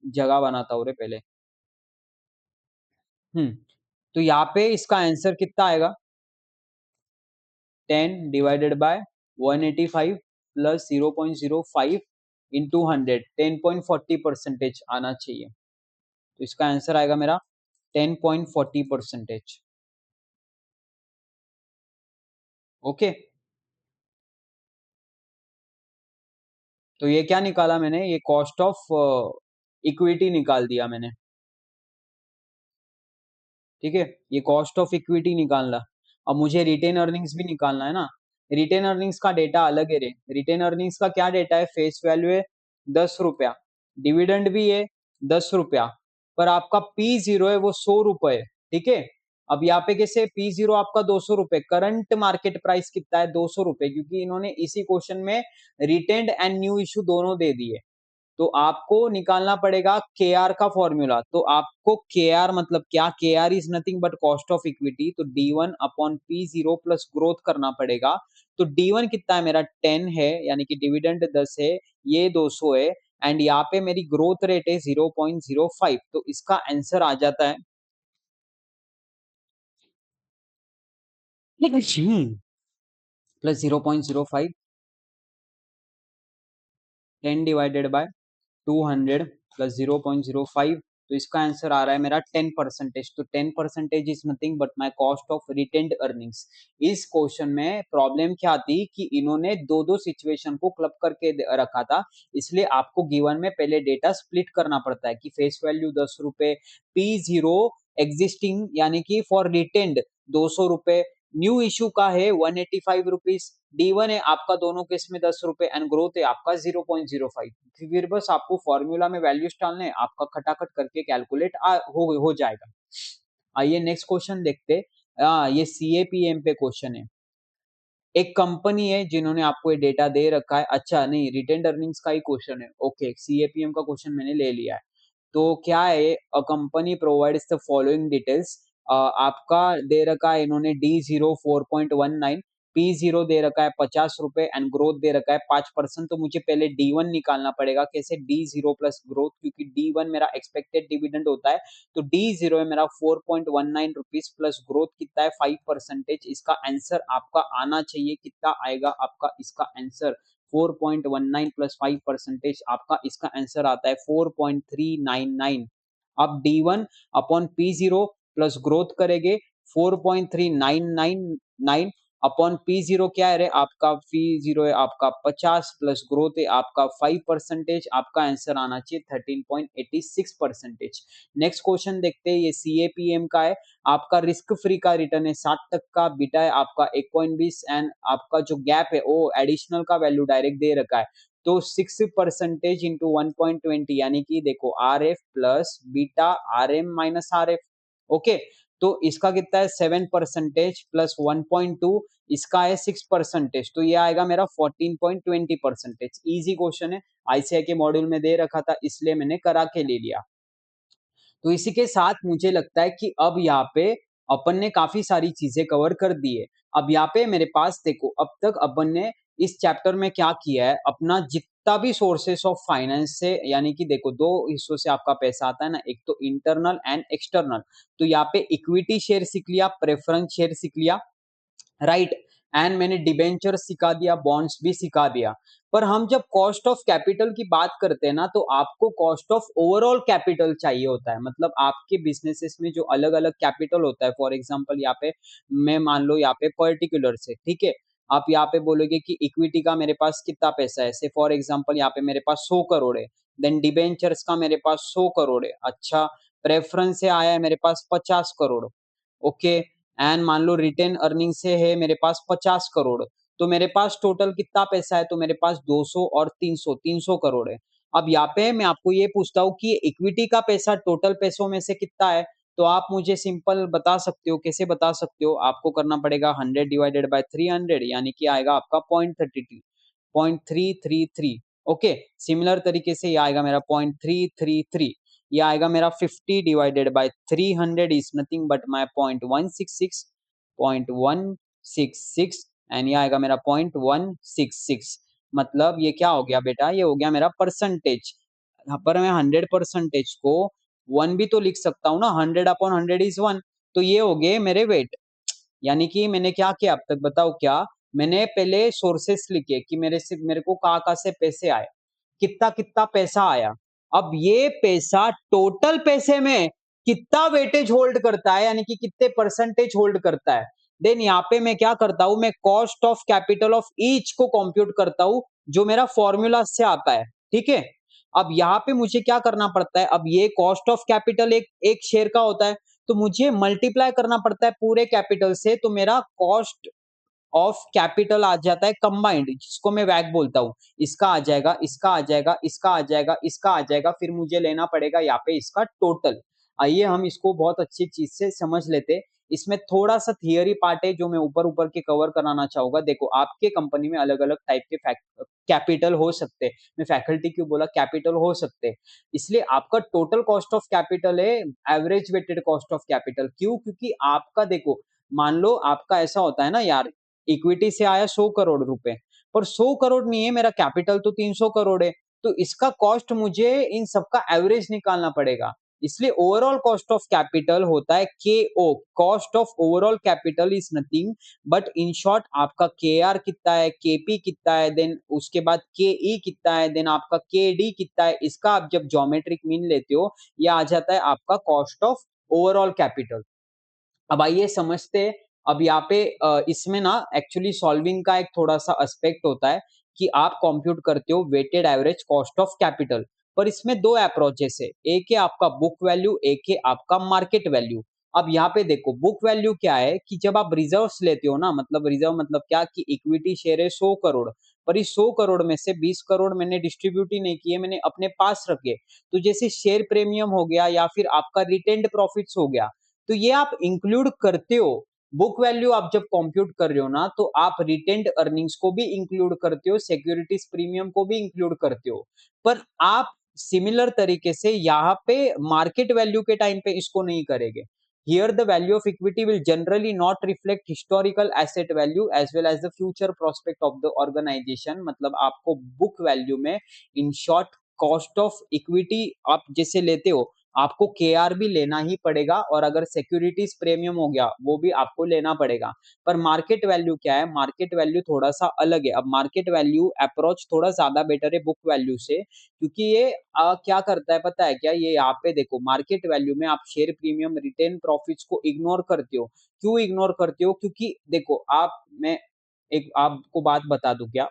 जगह बनाता हूँ रे पहले, हम्म, तो यहाँ पे इसका आंसर कितना आएगा? 10 डिवाइडेड बाय 185 प्लस 0.05 इंटू 100, 10.40% आना चाहिए। तो इसका आंसर आएगा मेरा 10.40%। ओके, तो ये क्या निकाला मैंने? ये कॉस्ट ऑफ इक्विटी निकाल दिया मैंने। ठीक है, ये कॉस्ट ऑफ इक्विटी निकालना। अब मुझे रिटेन अर्निंग्स भी निकालना है ना। रिटेन अर्निंग्स का डेटा अलग है रे। रिटेन अर्निंग्स का क्या डेटा है? फेस वैल्यू है 10 रुपया, डिविडेंड भी है 10 रुपया, पर आपका P0 है वो 100 रुपए है। ठीक है, अब यहाँ पे कैसे P0 आपका 200 रुपए, करंट मार्केट प्राइस कितना है? 200 रुपए, क्योंकि इन्होंने इसी क्वेश्चन में रिटेन्ड एंड न्यू इशू दोनों दे दिए। तो आपको निकालना पड़ेगा के आर का फॉर्मूला। तो आपको के आर मतलब क्या? K R is nothing but cost of equity. तो D1 upon P0 plus growth करना पड़ेगा। तो D1 कितना है मेरा? 10 है, यानी कि डिविडेंड 10 है, ये 200 है एंड यहाँ पे मेरी ग्रोथ रेट है 0.05। तो इसका आंसर आ जाता है प्लस 0.05, 10 डिवाइडेड बाय 200 प्लस 0.05। तो इसका आंसर आ रहा है मेरा 10%। तो 10% is nothing but my cost of retained earnings. इस क्वेश्चन में प्रॉब्लम क्या थी कि इन्होंने दो दो सिचुएशन को क्लब करके रखा था, इसलिए आपको गिवन में पहले डेटा स्प्लिट करना पड़ता है कि फेस वैल्यू 10 रुपए, P0 एग्जिस्टिंग यानी कि फॉर रिटेन्ड 200 रुपए, न्यू इशू का है 185 रुपीज, D1 है आपका दोनों केस में 10 रुपए एंड ग्रोथ है आपका 0.05। फिर बस आपको फॉर्मूला में वैल्यूज डालने हैं, आपका खटाखट करके कैलकुलेट हो जाएगा। आइए नेक्स्ट क्वेश्चन देखते। ये CAPM पे क्वेश्चन है। एक कंपनी है जिन्होंने आपको ये डेटा दे रखा है। अच्छा नहीं, रिटेन्ड अर्निंग्स का ही क्वेश्चन है। ओके, CAPM का क्वेश्चन मैंने ले लिया है। तो क्या है, a company provides the following details. आपका दे रखा है इन्होंने D0 4.19, P0 दे रखा है 50 रुपए एंड ग्रोथ दे रखा है 5%। तो मुझे पहले D1 निकालना पड़ेगा। कैसे? D0 प्लस ग्रोथ, क्योंकि D1 मेरा एक्सपेक्टेड डिविडेंड होता है। तो D0 है मेरा 4.19 रुपीज प्लस ग्रोथ कितना है 5%। इसका आंसर आपका आना चाहिए, कितना आएगा आपका इसका आंसर? 4.19 प्लस 5% आपका इसका आंसर आता है 4.399। अब D1 upon P0 plus growth करेंगे 4.3999 अपॉन P0 क्या है रे आपका P0 है आपका 50 प्लस ग्रोथ है आपका 5%। आपका आंसर आना चाहिए 13.86%। नेक्स्ट क्वेश्चन देखते हैं, ये CAPM का है। आपका रिस्क फ्री का रिटर्न है 60 का, बीटा है आपका 1.20 एंड आपका जो गैप है वो एडिशनल का वैल्यू डायरेक्ट दे रखा है। तो 6% इंटू 1.20 यानी कि देखो RF plus beta RM minus RF। Okay, तो इसका कितना है 7% प्लस 1.2, इसका है 6%, तो ये आएगा मेरा 14.20%। इजी क्वेश्चन है, ICAI के मॉड्यूल में दे रखा था इसलिए मैंने करा के ले लिया। तो इसी के साथ मुझे लगता है कि अब यहाँ पे अपन ने काफी सारी चीजें कवर कर दी है। अब यहाँ पे मेरे पास देखो अब तक अपन ने इस चैप्टर में क्या किया है, अपना जितना भी सोर्सेस ऑफ फाइनेंस से, यानी कि देखो दो हिस्सों से आपका पैसा आता है ना, एक तो इंटरनल एंड एक्सटर्नल। तो यहाँ पे इक्विटी शेयर सीख लिया, प्रेफरेंस शेयर सीख लिया, राइट, एंड मैंने डिबेंचर सिखा दिया, बॉन्ड्स भी सिखा दिया। पर हम जब कॉस्ट ऑफ कैपिटल की बात करते हैं ना, तो आपको कॉस्ट ऑफ ओवरऑल कैपिटल चाहिए होता है। मतलब आपके बिजनेसेस में जो अलग अलग कैपिटल होता है, फॉर एग्जांपल यहाँ पे मैं मान लो यहाँ पे पर्टिकुलर से, ठीक है, आप यहाँ पे बोलोगे कि इक्विटी का मेरे पास कितना पैसा है, से फॉर एग्जांपल यहाँ पे मेरे पास 100 करोड़ है, देन डिबेंचर्स का मेरे पास 100 करोड़ है, अच्छा, प्रेफरेंस से आया है मेरे पास 50 करोड़, ओके, एंड मान लो रिटेन अर्निंग से है मेरे पास 50 करोड़। तो मेरे पास टोटल कितना पैसा है, तो मेरे पास 200 और 300 करोड़ है। अब यहाँ पे मैं आपको ये पूछता हूँ कि इक्विटी का पैसा टोटल पैसों में से कितना है, तो आप मुझे सिंपल बता सकते हो। कैसे बता सकते हो, आपको करना पड़ेगा 100 डिवाइडेड बाय 300, यानी कि आएगा आपका 0.32, 0.333। ओके, सिमिलर तरीके से ये आएगा मेरा 0.333। ये आएगा मेरा 50 divided by 300 is nothing but my 0.166, 0.166, and ये आएगा मेरा 0.166। मतलब ये क्या हो गया बेटा, ये हो गया मेरा परसेंटेज। यहाँ पर मैं 100% को 1 भी तो लिख सकता हूँ ना, 100/100 इज 1। तो ये हो गए मेरे वेट। यानी कि मैंने क्या किया अब तक बताओ, क्या मैंने पहले सोर्सेस लिखे कि मेरे को कहाँ कहाँ से पैसे आए, कितना कितना पैसा आया। अब ये पैसा टोटल पैसे में कितना वेटेज होल्ड करता है, यानी कि कितने परसेंटेज होल्ड करता है। देन यहाँ पे मैं क्या करता हूं, मैं cost of capital of each को कंप्यूट करता हूं, जो मेरा फॉर्मूला से आता है, ठीक है। अब यहाँ पे मुझे क्या करना पड़ता है, अब ये कॉस्ट ऑफ कैपिटल एक एक शेयर का होता है, तो मुझे मल्टीप्लाई करना पड़ता है पूरे कैपिटल से, तो मेरा कॉस्ट ऑफ कैपिटल आ जाता है कंबाइंड, जिसको मैं वैक बोलता हूँ। इसका आ जाएगा, इसका आ जाएगा, इसका आ जाएगा, इसका आ जाएगा, फिर मुझे लेना पड़ेगा यहाँ पे इसका टोटल। आइए हम इसको बहुत अच्छी चीज से समझ लेते। इसमें थोड़ा सा थियरी पार्ट है जो मैं ऊपर ऊपर के कवर कराना चाहूंगा। देखो आपके कंपनी में अलग अलग टाइप के कैपिटल हो सकते हैं, मैं फैकल्टी क्यों बोला, कैपिटल हो सकते हैं, इसलिए आपका टोटल कॉस्ट ऑफ कैपिटल है average weighted cost of capital. क्यों, क्योंकि आपका देखो, मान लो आपका ऐसा होता है ना यार, इक्विटी से आया 100 करोड़ रुपए, पर 100 करोड़ नहीं है, मेरा कैपिटल तो 300 करोड़ है, तो इसका कॉस्ट मुझे इन सबका एवरेज निकालना पड़ेगा। इसलिए ओवरऑल कॉस्ट ऑफ कैपिटल होता है KO, cost of overall capital is nothing but in short आपका KR कितना है, KP कितना है, देन उसके बाद KE कितना है, देन आपका KD कितना है, इसका आप जब ज्योमेट्रिक मीन लेते हो, यह आ जाता है आपका कॉस्ट ऑफ ओवरऑल कैपिटल। अब आइए समझते हैं। अब यहाँ पे इसमें ना एक्चुअली सॉल्विंग का एक थोड़ा सा एस्पेक्ट होता है कि आप कंप्यूट करते हो weighted average cost of capital, पर इसमें दो अप्रोचेस है, एक है आपका बुक वैल्यू, एक है आपका मार्केट वैल्यू। अब यहाँ पे देखो बुक वैल्यू क्या है कि जब आप रिजर्व्स लेते हो ना, मतलब रिजर्व मतलब क्या कि इक्विटी शेयर है 100 करोड़, पर इस 100 करोड़ में से 20 करोड़ मैंने डिस्ट्रीब्यूट ही नहीं किए, मैंने अपने पास रखे। तो जैसे शेयर प्रीमियम हो गया या फिर आपका रिटेन्ड प्रॉफिट्स हो गया, तो ये आप इंक्लूड करते हो। बुक वैल्यू आप जब कंप्यूट कर रहे हो ना, तो आप रिटेन्ड अर्निंग्स को भी इंक्लूड करते हो, सिक्योरिटीज प्रीमियम को भी इंक्लूड करते हो, पर आप सिमिलर तरीके से यहाँ पे मार्केट वैल्यू के टाइम पे इसको नहीं करेंगे। Here the value of equity will generally not reflect historical asset value as well as the future prospect of the organization। मतलब आपको बुक वैल्यू में in short cost of equity आप जैसे लेते हो, आपको केआर भी लेना ही पड़ेगा, और अगर सिक्योरिटीज प्रीमियम हो गया वो भी आपको लेना पड़ेगा। पर मार्केट वैल्यू क्या है, मार्केट वैल्यू थोड़ा सा अलग है। अब मार्केट वैल्यू अप्रोच थोड़ा ज्यादा बेटर है बुक वैल्यू से, क्योंकि ये क्या करता है पता है क्या, ये यहाँ पे देखो मार्केट वैल्यू में आप शेयर प्रीमियम रिटेन प्रॉफिट्स को इग्नोर करते हो। क्यों इग्नोर करते हो, क्योंकि देखो आप, मैं एक आपको बात बता दूं क्या,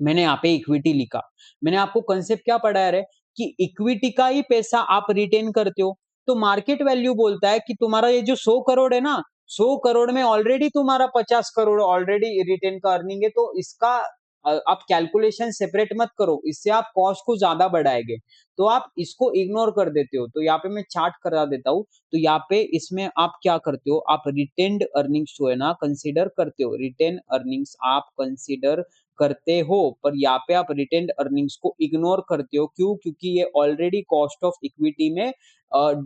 मैंने यहाँ पे इक्विटी लिखा, मैंने आपको कंसेप्ट क्या पढ़ाया है कि इक्विटी का ही पैसा आप रिटेन करते हो। तो मार्केट वैल्यू बोलता है कि तुम्हारा ये जो 100 करोड़ है ना, 100 करोड़ में ऑलरेडी तुम्हारा 50 करोड़ ऑलरेडी रिटेन का अर्निंग है, तो इसका आप कैलकुलेशन सेपरेट मत करो, इससे आप कॉस्ट को ज्यादा बढ़ाएंगे। तो आप इसको इग्नोर कर देते हो। तो यहाँ पे मैं चार्ट करा देता हूँ। तो यहाँ पे इसमें आप क्या करते हो, आप रिटेन्ड अर्निंग्स जो है ना कंसीडर करते हो, रिटेन अर्निंग्स आप कंसीडर करते हो, पर यहाँ पे आप रिटेन्ड अर्निंग्स को इग्नोर करते हो। क्यों, क्योंकि ये ऑलरेडी कॉस्ट ऑफ इक्विटी में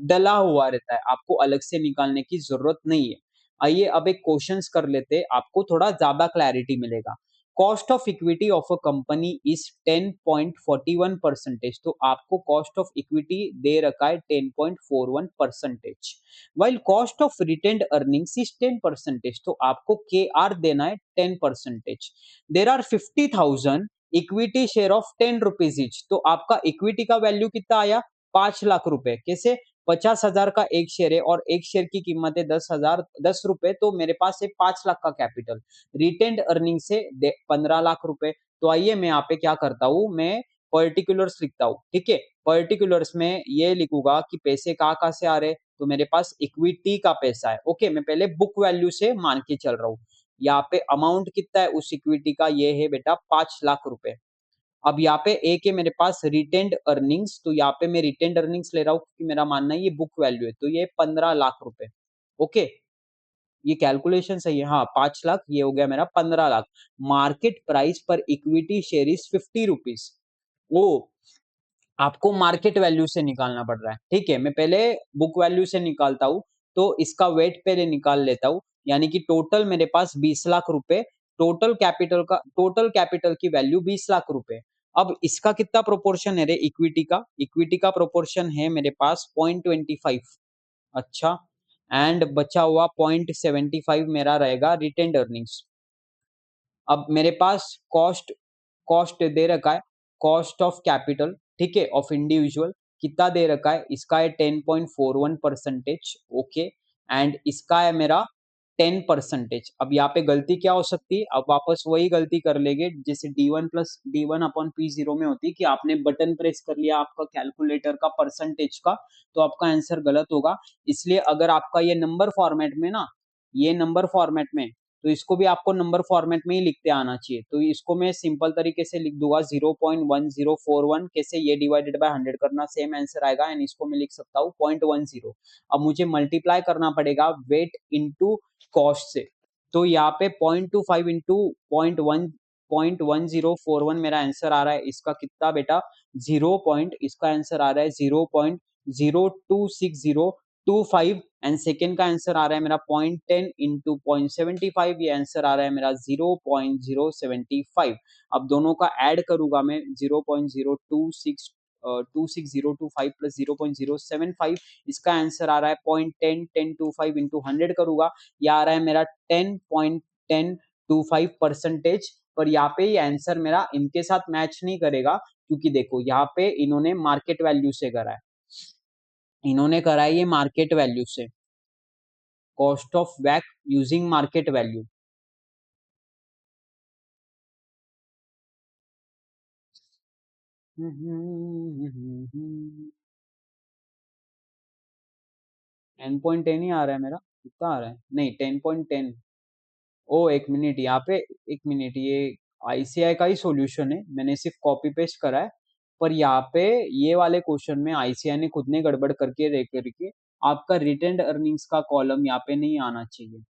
डला हुआ रहता है, आपको अलग से निकालने की जरूरत नहीं है। आइए अब एक क्वेश्चंस कर लेते हैं, आपको थोड़ा ज्यादा क्लैरिटी मिलेगा। Cost of equity of a company is 10.41%। तो आपको कॉस्ट ऑफ इक्विटी दे रखा है 10.41%, while cost of retained earnings is 10%। तो आपको के आर देना है 10%। There are 50,000 equity share of 10 rupees each. तो आपका इक्विटी का वैल्यू कितना आया, 5 लाख रुपए। कैसे, 50,000 का एक शेयर है और एक शेयर की कीमत है 10 रुपए, तो मेरे पास है 5 लाख का कैपिटल। रिटेन्ड अर्निंग से 15 लाख रुपए। तो आइए मैं यहाँ पे क्या करता हूँ, मैं पर्टिकुलर्स लिखता हूँ। ठीक है, पर्टिकुलर्स में ये लिखूंगा कि पैसे कहाँ कहाँ से आ रहे, तो मेरे पास इक्विटी का पैसा है। ओके, मैं पहले बुक वैल्यू से मान के चल रहा हूँ। यहाँ पे अमाउंट कितना है उस इक्विटी का, ये है बेटा 5 लाख रुपए। अब यहाँ पे एक है मेरे पास रिटेन्ड अर्निंग्स, तो यहाँ पे मैं रिटेन्ड अर्निंग्स ले रहा हूँ क्योंकि मेरा मानना है ये बुक वैल्यू है, तो ये 15 लाख रुपए। ओके, ये कैलकुलेशन सही है, हाँ 5 लाख, ये हो गया मेरा 15 लाख। मार्केट प्राइस पर इक्विटी शेयर इज 50 रुपीज। ओ, आपको मार्केट वैल्यू से निकालना पड़ रहा है। ठीक है, मैं पहले बुक वैल्यू से निकालता हूँ। तो इसका वेट पहले निकाल लेता हूँ, यानी कि टोटल मेरे पास 20 लाख रुपए, टोटल कैपिटल की वैल्यू 20 लाख रुपए। अब इसका कितना प्रोपोर्शन है रे इक्विटी का, इक्विटी का प्रोपोर्शन है मेरे पास 0.25। अच्छा, एंड बचा हुआ 0.75 मेरा रहेगा रिटेन्ड अर्निंग्स। अब मेरे पास कॉस्ट कॉस्ट दे रखा है, कॉस्ट ऑफ कैपिटल, ठीक है, ऑफ इंडिविजुअल कितना दे रखा है, इसका है 10.41%। ओके, एंड इसका है मेरा 10%। अब यहाँ पे गलती क्या हो सकती है, अब वापस वही गलती कर लेंगे जैसे D1 + D1/P0 में होती है कि आपने बटन प्रेस कर लिया आपका कैलकुलेटर का परसेंटेज का, तो आपका आंसर गलत होगा। इसलिए अगर आपका ये नंबर फॉर्मेट में ना, ये नंबर फॉर्मेट में, तो इसको भी आपको नंबर फॉर्मेट में ही लिखते आना चाहिए। तो इसको मैं सिंपल तरीके से लिख दूंगा 0.1041। कैसे, ये डिवाइडेड बाय 100 करना, सेम आंसर आएगा, एंड इसको मैं लिख सकता हूँ 0.10। अब मुझे मल्टीप्लाई करना पड़ेगा वेट इंटू कॉस्ट से। तो यहाँ पे 0.25 इंटू 0.1041 मेरा आंसर आ रहा है। इसका कितना बेटा, 0 पॉइंट, इसका आंसर आ रहा है 0.026025, एंड सेकेंड का आंसर आ रहा है मेरा 0.10 इंटू 0.75, ये आंसर आ रहा है मेरा 0.075। अब दोनों का ऐड करूंगा मैं, 0.026 प्लस 0.075, इसका आंसर आ रहा है 0.1025 इंटू 100 करूंगा, यह आ रहा है मेरा 10.1025%। पर यहाँ पे ये आंसर मेरा इनके साथ मैच नहीं करेगा, क्योंकि देखो यहाँ पे इन्होंने मार्केट वैल्यू से करा है, इन्होंने करा है ये मार्केट वैल्यू से, कॉस्ट ऑफ वैक यूजिंग मार्केट वैल्यू। 10.10 ही आ रहा है मेरा, कितना आ रहा है, नहीं 10.10। ओ एक मिनट, यहाँ पे एक मिनट, ये आईसीआई का ही सॉल्यूशन है, मैंने सिर्फ कॉपी पेस्ट करा है। पर यहाँ पे ये वाले क्वेश्चन में आईसीआई ने खुद ने गड़बड़ करके रह करके आपका रिटेन्ड अर्निंग्स का कॉलम यहाँ पे नहीं आना चाहिए।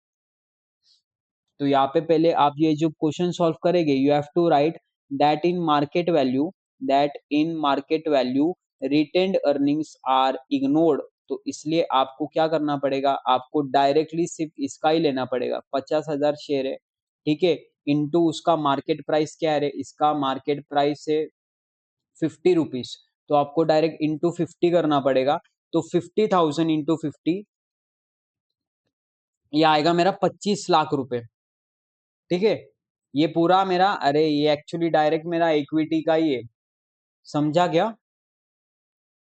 तो यहाँ पे पहले आप ये जो क्वेश्चन सॉल्व करेंगे, you have to write that in market value, that in market value retained earnings are ignored. तो इसलिए आपको क्या करना पड़ेगा, आपको डायरेक्टली सिर्फ इसका ही लेना पड़ेगा, 50,000 शेयर है, ठीक है, इंटू उसका मार्केट प्राइस क्या है, इसका मार्केट प्राइस है 50 रुपीज। तो आपको डायरेक्ट इंटू 50 करना पड़ेगा। तो 50,000 इंटू 50, ये आएगा मेरा 25 लाख रुपए। ठीक है, ये पूरा मेरा, अरे ये एक्चुअली डायरेक्ट मेरा इक्विटी का ही है, समझा क्या?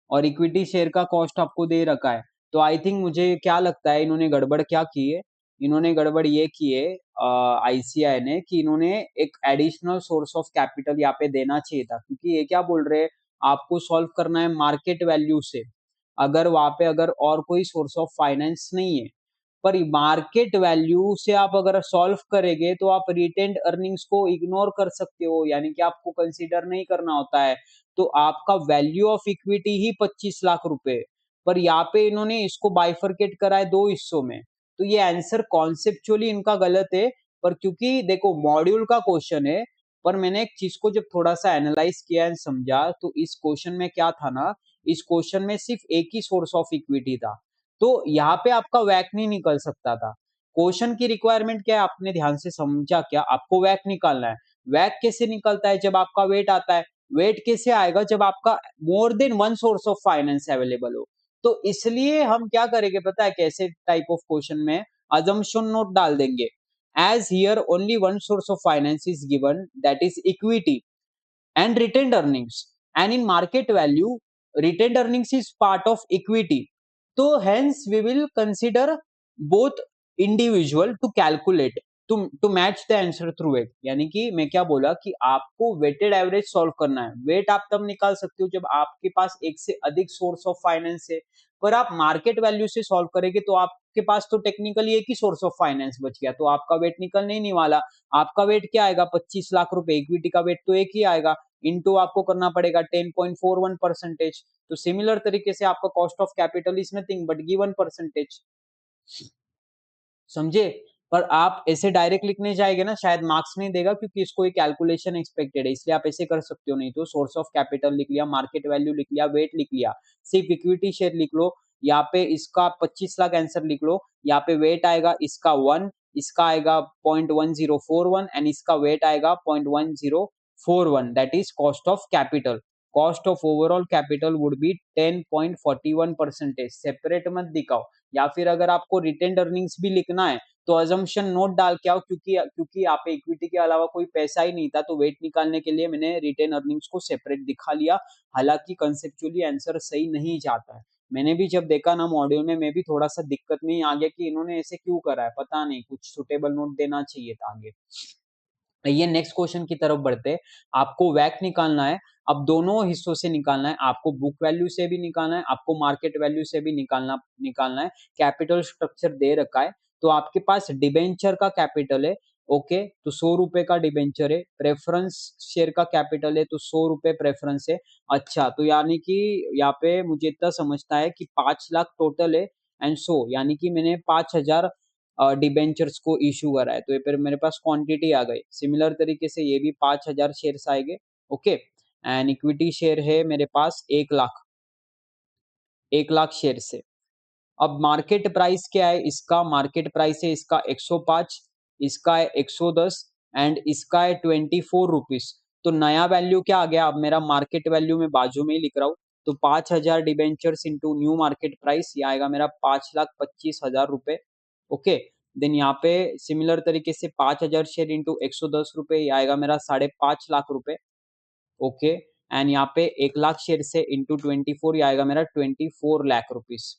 और इक्विटी शेयर का कॉस्ट आपको दे रखा है। तो आई थिंक मुझे क्या लगता है इन्होंने गड़बड़ क्या की है, इन्होंने गड़बड़ ये की है आईसीआई ने, कि इन्होंने एक एडिशनल सोर्स ऑफ कैपिटल यहाँ पे देना चाहिए था, क्योंकि ये क्या बोल रहे हैं, आपको सॉल्व करना है मार्केट वैल्यू से। अगर वहां पे अगर और कोई सोर्स ऑफ फाइनेंस नहीं है, पर मार्केट वैल्यू से आप अगर सॉल्व करेंगे तो आप रिटेन्ड अर्निंग्स को इग्नोर कर सकते हो, यानी कि आपको कंसीडर नहीं करना होता है। तो आपका वैल्यू ऑफ इक्विटी ही 25 लाख रुपए, पर यहाँ पे इन्होंने इसको बाइफरकेट करा है दो हिस्सों में। तो ये आंसर कॉन्सेप्चुअली इनका गलत है, पर क्योंकि देखो मॉड्यूल का क्वेश्चन है, पर मैंने एक चीज को जब थोड़ा सा एनालाइज किया एंड समझा, तो इस क्वेश्चन में क्या था ना, इस क्वेश्चन में सिर्फ एक ही सोर्स ऑफ इक्विटी था, तो यहाँ पे आपका वैक नहीं निकल सकता था। क्वेश्चन की रिक्वायरमेंट क्या है, आपने ध्यान से समझा क्या? आपको वैक निकालना है। वैक कैसे निकलता है? जब आपका वेट आता है। वेट कैसे आएगा? जब आपका more than one source of finance available हो। तो इसलिए हम क्या करेंगे पता है, कैसे टाइप ऑफ क्वेश्चन में अजम्पशन नोट डाल देंगे, as here only one source of finance is given, that is equity and retained earnings, and in market value retained earnings is part of equity, so hence we will consider both individual to calculate to match the answer through it। यानी कि मैं क्या बोला कि आपको weighted average solve करना है। Wait आप तब निकाल सकते हो जब आपके पास एक से अधिक सोर्स ऑफ फाइनेंस है, पर आप मार्केट वैल्यू से सॉल्व करेंगे तो आपके पास तो टेक्निकली एक ही सोर्स ऑफ फाइनेंस बच गया, तो आपका वेट निकलने ही नहीं वाला। आपका वेट क्या आएगा? 25 लाख रुपए। इक्विटी का वेट तो एक ही आएगा, इनटू आपको करना पड़ेगा 10.41%। तो सिमिलर तरीके से आपका cost of capital is nothing but given percentage, समझे? पर आप ऐसे डायरेक्ट लिखने जाएंगे ना, शायद मार्क्स नहीं देगा, क्योंकि इसको एक कैलकुलेशन एक्सपेक्टेड है, इसलिए आप ऐसे कर सकते हो। नहीं तो सोर्स ऑफ कैपिटल लिख लिया, मार्केट वैल्यू लिख लिया, वेट लिख लिया, सिर्फ इक्विटी शेयर लिख लो, यहाँ पे इसका 25 लाख आंसर लिख लो, यहाँ पे वेट आएगा इसका 1, इसका आएगा 0.1041 एंड इसका वेट आएगा 0.1041, that is cost of capital. Cost of overall capital would be 10.41%। Separate मत दिखाओ, या फिर अगर आपको रिटेन्ड अर्निंग्स भी लिखना है तो अजम्पशन नोट डाल के आओ, क्योंकि यहाँ पे इक्विटी के अलावा कोई पैसा ही नहीं था, तो वेट निकालने के लिए मैंने रिटेन अर्निंग्स को सेपरेट दिखा लिया। हालांकि कंसेप्चुअली आंसर सही नहीं जाता है। मैंने भी जब देखा ना मॉड्यूल में, मैं भी थोड़ा सा दिक्कत में आ गया कि इन्होंने ऐसे क्यों करा है, पता नहीं, कुछ सुटेबल नोट देना चाहिए था आगे। ये नेक्स्ट क्वेश्चन की तरफ बढ़ते हैं। आपको वैक निकालना है, अब दोनों हिस्सों से निकालना है, आपको बुक वैल्यू से भी निकालना है, आपको मार्केट वैल्यू से भी निकालना है। कैपिटल स्ट्रक्चर दे रखा है, तो आपके पास डिबेंचर का कैपिटल है, ओके, तो 100 रुपए का डिबेंचर है। प्रेफरेंस शेयर का कैपिटल है, तो 100 रुपए प्रेफरेंस है। अच्छा, तो यानी कि यहाँ पे मुझे इतना समझता है कि 5 लाख टोटल है एंड 100, यानी कि मैंने 5,000 डिबेंचर्स को इशू करा है, तो ये फिर मेरे पास क्वांटिटी आ गई। सिमिलर तरीके से ये भी 5,000 शेयर्स आएंगे, ओके, एंड इक्विटी शेयर है मेरे पास 1 लाख, 1 लाख शेयर से। अब मार्केट प्राइस क्या है इसका? मार्केट प्राइस है इसका 105, इसका है 110 एंड इसका है 24 रुपीज। तो नया वैल्यू क्या आ गया? अब मेरा मार्केट वैल्यू में बाजू में ही लिख रहा हूँ, तो 5,000 debentures into new market price, ये आएगा मेरा 5,25,000 रुपए, ओके। देन यहाँ पे सिमिलर तरीके से 5,000 शेयर इंटू 110 रुपए, ये आएगा मेरा 5.5 लाख रुपए, ओके। एंड यहाँ पे 1 लाख शेयर से इंटू 24, ये आएगा मेरा 24 लाख रुपीज।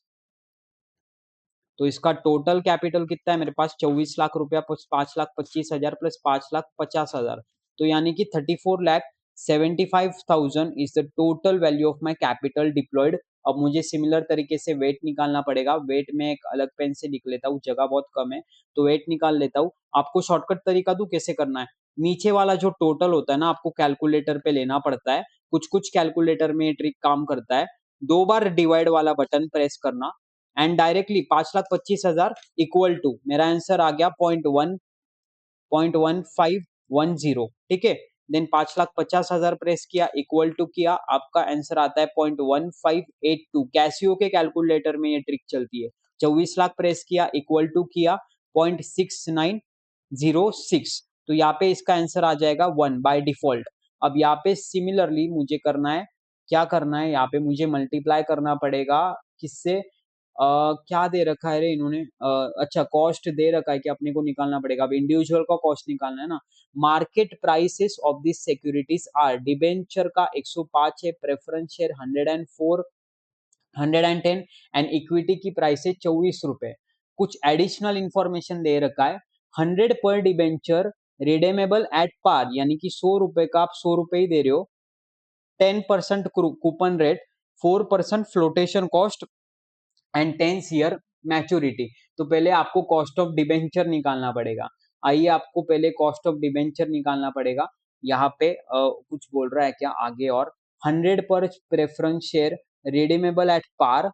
तो इसका टोटल कैपिटल कितना है मेरे पास? 24 लाख रुपया प्लस 5,25,000 प्लस 5,50,000, तो यानी कि 34,75,000 is the total value of my capital deployed. अब मुझे सिमिलर तरीके से वेट निकालना पड़ेगा। वेट में एक अलग पेन से लिख लेता हूँ, जगह बहुत कम है, तो वेट निकाल लेता हूँ। आपको शॉर्टकट तरीका दूं कैसे करना है? नीचे वाला जो टोटल होता है ना, आपको कैलकुलेटर पे लेना पड़ता है, कुछ कुछ कैलकुलेटर में ट्रिक काम करता है। 2 बार डिवाइड वाला बटन प्रेस करना एंड डायरेक्टली 5,25,000 इक्वल टू, मेरा आंसर आ गया 0.1510, ठीक है। देन 5,50,000 प्रेस किया, इक्वल टू किया, आपका आंसर आता है 0.1582। कैसियो के कैलकुलेटर में ये ट्रिक चलती है। 24 लाख प्रेस किया, इक्वल टू किया, 0.6906, तो यहाँ पे इसका आंसर आ जाएगा 1 बाय डिफॉल्ट। अब यहाँ पे सिमिलरली मुझे करना है, क्या करना है, यहाँ पे मुझे मल्टीप्लाई करना पड़ेगा किससे क्या दे रखा है रे इन्होंने, अच्छा कॉस्ट दे रखा है कि अपने को निकालना पड़ेगा। अब इंडिविजुअल का कॉस्ट निकालना है ना। Market prices of this securities are, debenture का 105 है, प्रेफरेंस शेयर 104 110 एंड इक्विटी की प्राइस है 24 रुपए। कुछ एडिशनल इंफॉर्मेशन दे रखा है। 100 पर डिबेंचर रिडेमेबल एट पार, यानी कि 100 रुपए का आप 100 रुपए ही दे रहे हो। 10% coupon rate, 4% flotation cost and 10 year maturity. तो पहले आपको कॉस्ट ऑफ डिबेंचर निकालना पड़ेगा। आइए आपको पहले कॉस्ट ऑफ डिबेंचर निकालना पड़ेगा। यहाँ पे कुछ बोल रहा है क्या आगे और, 100 पर preference share redeemable at par,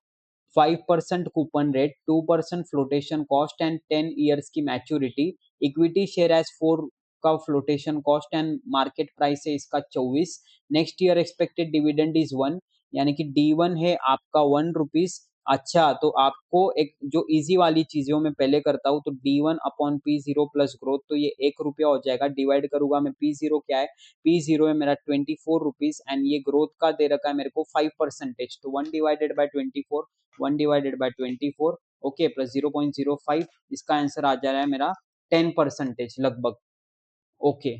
5% coupon rate, 2% flotation cost and 10 years की मैच्योरिटी। इक्विटी शेयर एज 4 का flotation cost and market price है इसका 24। Next year expected dividend is 1, यानी कि D1 है आपका 1 रुपीज। अच्छा तो आपको एक जो इजी वाली चीजों में पहले करता हूँ, तो D1 upon P0 plus growth, तो ये 1 रुपया हो जाएगा। डिवाइड करूंगा मैं, P0 क्या है, P0 है मेरा 24 रुपीज एंड ये ग्रोथ का दे रखा है मेरे को 5%, तो 1/24, 1/24, ओके, प्लस 0.05, इसका आंसर आ जा रहा है मेरा 10% लगभग। ओके,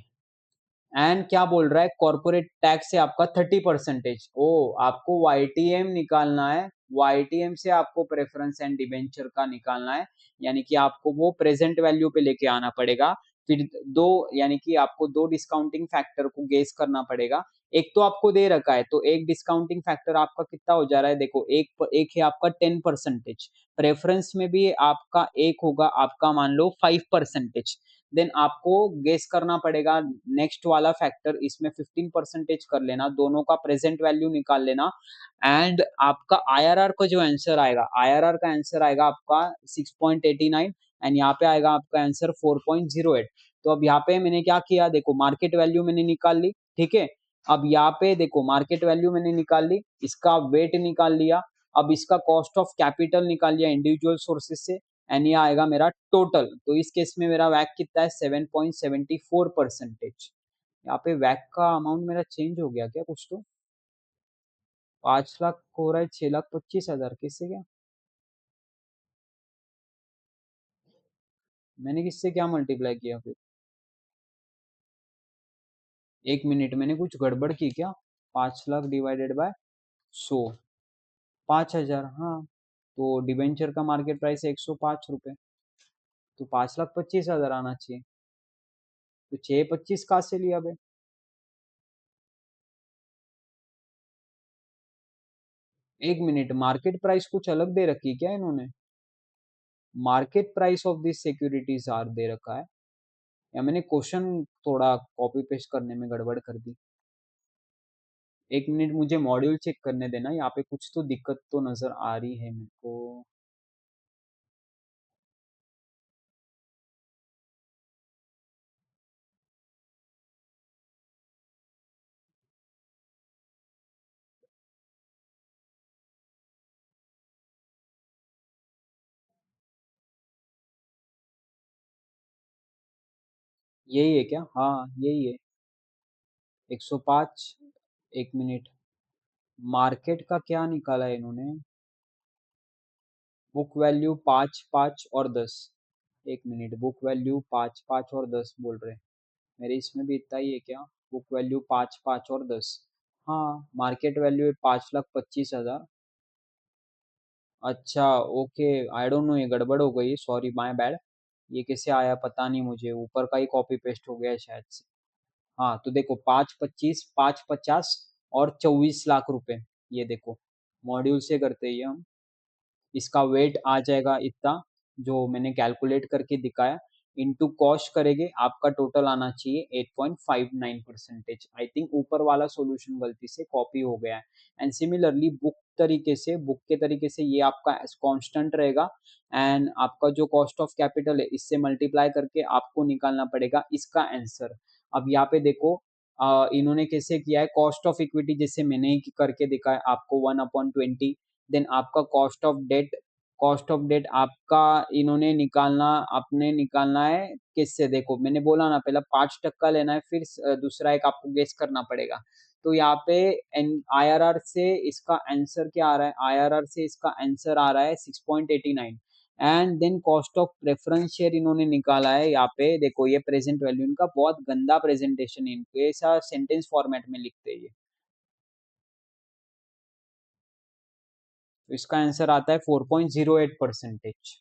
एंड क्या बोल रहा है, कॉर्पोरेट टैक्स से आपका 30%। ओ, आपको YTM निकालना है, YTM से आपको प्रेफरेंस एंड डिबेंचर का निकालना है, यानी कि आपको वो प्रेजेंट वैल्यू पे लेके आना पड़ेगा। फिर दो, यानी कि आपको दो डिस्काउंटिंग फैक्टर को गेस करना पड़ेगा। एक तो आपको दे रखा है, तो एक डिस्काउंटिंग फैक्टर आपका कितना हो जा रहा है, देखो एक है आपका 10%, प्रेफरेंस में भी आपका एक होगा आपका मान लो 5%। देन आपको गेस करना पड़ेगा नेक्स्ट वाला फैक्टर, इसमें 15% कर लेना, दोनों का प्रेजेंट वैल्यू निकाल लेना। एंड आपका आईआरआर का जो आंसर आएगा, आईआरआर का आंसर आएगा आपका 6.89 एंड यहाँ पे आएगा आपका आंसर 4.08। तो अब यहाँ पे मैंने क्या किया, देखो मार्केट वैल्यू मैंने निकाल ली, ठीक है। अब यहाँ पे देखो मार्केट वैल्यू मैंने निकाल ली, इसका वेट निकाल लिया, अब इसका कॉस्ट ऑफ कैपिटल निकाल लिया इंडिविजुअल सोर्सेज से, एंड ये आएगा मेरा टोटल। तो इस केस में मेरा वैक कितना है, 7.74%। यहाँ पे वैक का अमाउंट मेरा चेंज हो गया क्या कुछ, तो 5 लाख हो रहा है 6,25,000, किससे क्या, मैंने किससे क्या मल्टीप्लाई किया फिर, 1 मिनट, मैंने कुछ गड़बड़ की क्या। 5 लाख डिवाइडेड बाय 100, 5,000, हाँ। तो डिबेंचर का मार्केट प्राइस है 105 रुपए, तो 5,25,000 आना चाहिए। तो 6,25 कहाँ से लिया बे। 1 मिनट, मार्केट प्राइस कुछ अलग दे रखी है क्या इन्होंने, market price of this securities are दे रखा है, या मैंने क्वेश्चन थोड़ा कॉपी पेस्ट करने में गड़बड़ कर दी। 1 मिनट, मुझे मॉड्यूल चेक करने देना, यहाँ पे कुछ तो दिक्कत तो नजर आ रही है मेरे को। यही है क्या, हाँ यही है, 105। 1 मिनट, मार्केट का क्या निकाला है इन्होंने, बुक वैल्यू 5, 5 और 10। 1 मिनट, बुक वैल्यू 5, 5 और 10 बोल रहे हैं, मेरे इसमें भी इतना ही है क्या, बुक वैल्यू 5, 5 और 10। हाँ, मार्केट वैल्यू है 5,25,000। अच्छा, ओके, आई डोंट नो, ये गड़बड़ हो गई, सॉरी माय बैड। ये कैसे आया पता नहीं मुझे, ऊपर का ही कॉपी पेस्ट हो गया है शायद से। हाँ तो देखो, 5,25, 5,50 और 24 लाख रुपए, ये देखो मॉड्यूल से करते ही हम, इसका वेट आ जाएगा इतना, जो मैंने कैलकुलेट करके दिखाया, इनटू कॉस्ट करेंगे, आपका टोटल आना चाहिए 8.59%। आई थिंक ऊपर वाला सॉल्यूशन गलती से कॉपी हो गया है। एंड सिमिलरली बुक के तरीके से ये आपका कांस्टेंट रहेगा, एंड आपका जो कॉस्ट ऑफ कैपिटल है इससे मल्टीप्लाई करके आपको निकालना पड़ेगा इसका आंसर। अब यहाँ पे देखो इन्होंने कैसे किया है, कॉस्ट ऑफ इक्विटी जैसे मैंने ही करके दिखाया आपको 1/20। देन आपका कॉस्ट ऑफ डेट आपका इन्होंने निकालना, आपने निकालना है किससे, देखो मैंने बोला ना पहला 5% लेना है, फिर दूसरा एक आपको गेस करना पड़ेगा। तो यहाँ पे आईआरआर से इसका आंसर क्या आ रहा है, आईआरआर से इसका आंसर आ रहा है 6.89। And then cost of preference share इन्होंने निकाला है, यहाँ पे देखो ये प्रेजेंट वैल्यू, इनका बहुत गंदा प्रेजेंटेशन है, इनको ऐसा सेंटेंस फॉर्मेट में लिखते हैं ये। तो इसका आंसर आता है 4.08%।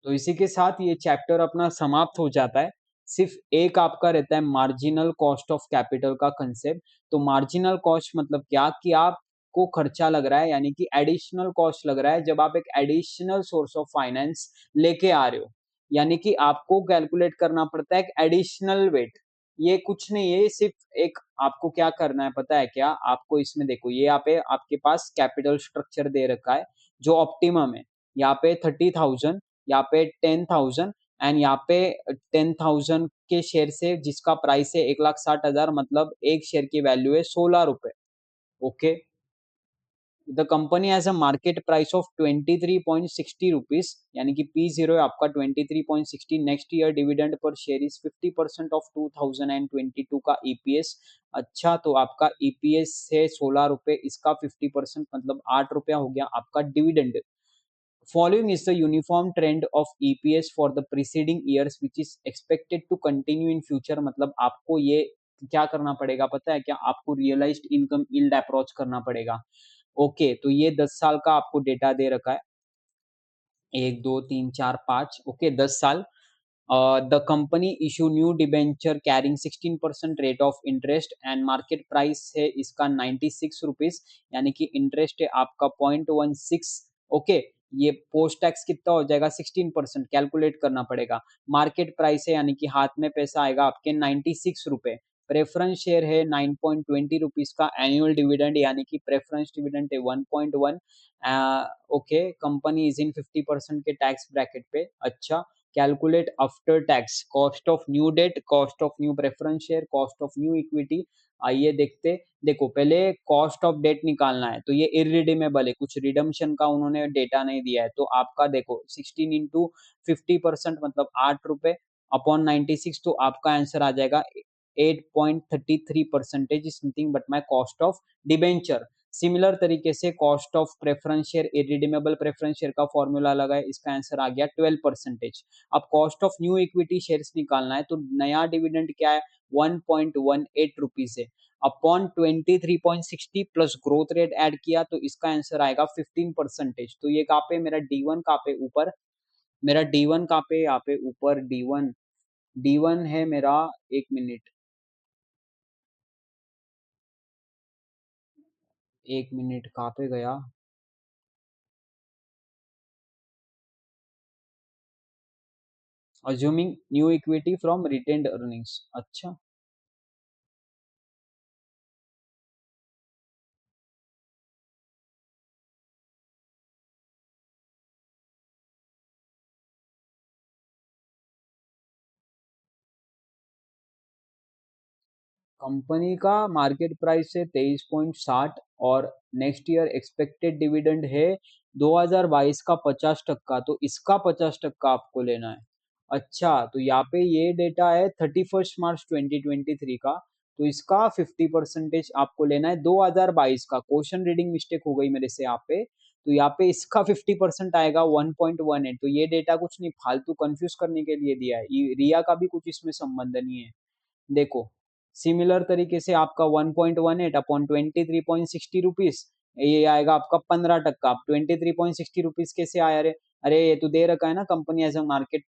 तो इसी के साथ ये चैप्टर अपना समाप्त हो जाता है। सिर्फ एक आपका रहता है मार्जिनल कॉस्ट ऑफ कैपिटल का कंसेप्ट। तो मार्जिनल कॉस्ट मतलब क्या, कि आपको खर्चा लग रहा है, यानी कि एडिशनल कॉस्ट लग रहा है जब आप एक एडिशनल सोर्स ऑफ फाइनेंस लेके आ रहे हो, यानी कि आपको कैलकुलेट करना पड़ता है एक एडिशनल वेट। ये कुछ नहीं है, ये सिर्फ एक आपको क्या करना है पता है क्या, आपको इसमें देखो ये यहाँ पे आपके पास कैपिटल स्ट्रक्चर दे रखा है जो ऑप्टिमम है। यहाँ पे 30,000, यहाँ पे 10,000, एंड यहाँ पे 10,000 के शेयर से जिसका प्राइस है 1,60,000, मतलब एक शेयर की वैल्यू है 16 रुपए। Okay, the company has a market price of 23.60 rupees, यानी कि P0 है आपका 23.60। Next year dividend per share is 50% of 2022 का ईपीएस। अच्छा, तो आपका ईपीएस है 16 रुपए, इसका 50% मतलब 8 रुपया हो गया आपका dividend. Following is the uniform trend of EPS for the preceding years which is expected to continue in future। मतलब आपको ये क्या करना पड़ेगा पता है क्या, आपको रियलाइज्ड इनकम यील्ड अप्रोच करना पड़ेगा। ओके, तो ये 10 साल का आपको डेटा दे रखा है, 1 2 3 4 5, ओके 10 साल। The company issue new debenture carrying 16% rate of interest and market price है इसका 96 रुपीज, यानी कि इंटरेस्ट है आपका 0.16। ओके, ये पोस्ट टैक्स कितना हो जाएगा, 16%, कैलकुलेट करना पड़ेगा। मार्केट प्राइस है यानी कि हाथ में पैसा आएगा आपके 96 रुपए। प्रेफरेंस शेयर है 9.20 रुपीज का। एनुअल डिविडेंड यानी कि प्रेफरेंस डिविडेंड है 1.1। ओके, कंपनी इज इन 50% के टैक्स ब्रैकेट पे। अच्छा, calculate after tax cost of new debt, cost of new preference share, cost of new equity. आइए देखते, देखो पहले कॉस्ट ऑफ डेट निकालना है, तो ये इरिडीमेबल है, कुछ रिडम्पशन का उन्होंने डेटा नहीं दिया है, तो आपका देखो 16 इंटू 50% मतलब 8 रुपए अपॉन 96, तो आपका आंसर आ जाएगा 8.33% is nothing but my cost of debenture. Similar तरीके से cost of preference share, irredeemable preference share का फॉर्मूला लगा है, इसका आंसर आ गया 12%। अब cost of new equity shares निकालना है, तो नया डिविडेंड क्या है, 1.18 रुपीज है, upon 23.60 plus growth rate add किया, तो इसका आंसर आएगा 15%। तो ये कहाँ पे मेरा D1 कहाँ पे ऊपर, मेरा D1 कहाँ पे, यहाँ पे ऊपर D1, D1 है मेरा, एक मिनट, एक मिनट कहाँ पे गया, assuming new equity from retained earnings. अच्छा, कंपनी का मार्केट प्राइस है 23.60, और नेक्स्ट ईयर एक्सपेक्टेड डिविडेंड है 2022 का 50%, तो इसका 50% आपको लेना है। अच्छा, तो यहाँ पे ये डेटा है 31 मार्च 2023 का, तो इसका 50% आपको लेना है 2022 का। क्वेश्चन रीडिंग मिस्टेक हो गई मेरे से यहाँ पे, तो यहाँ पे इसका 50% आएगा 1.18। तो ये डेटा कुछ नहीं, फालतू कंफ्यूज करने के लिए दिया है, रिया का भी कुछ इसमें संबंध नहीं है। देखो, सिमिलर तरीके से आपका 1.18 अपॉन 23.60 रुपीज, ये आएगा आपका 15%। आप 23.60 रुपीज कैसे आया रे, अरे ये तो दे रखा है ना company as a market,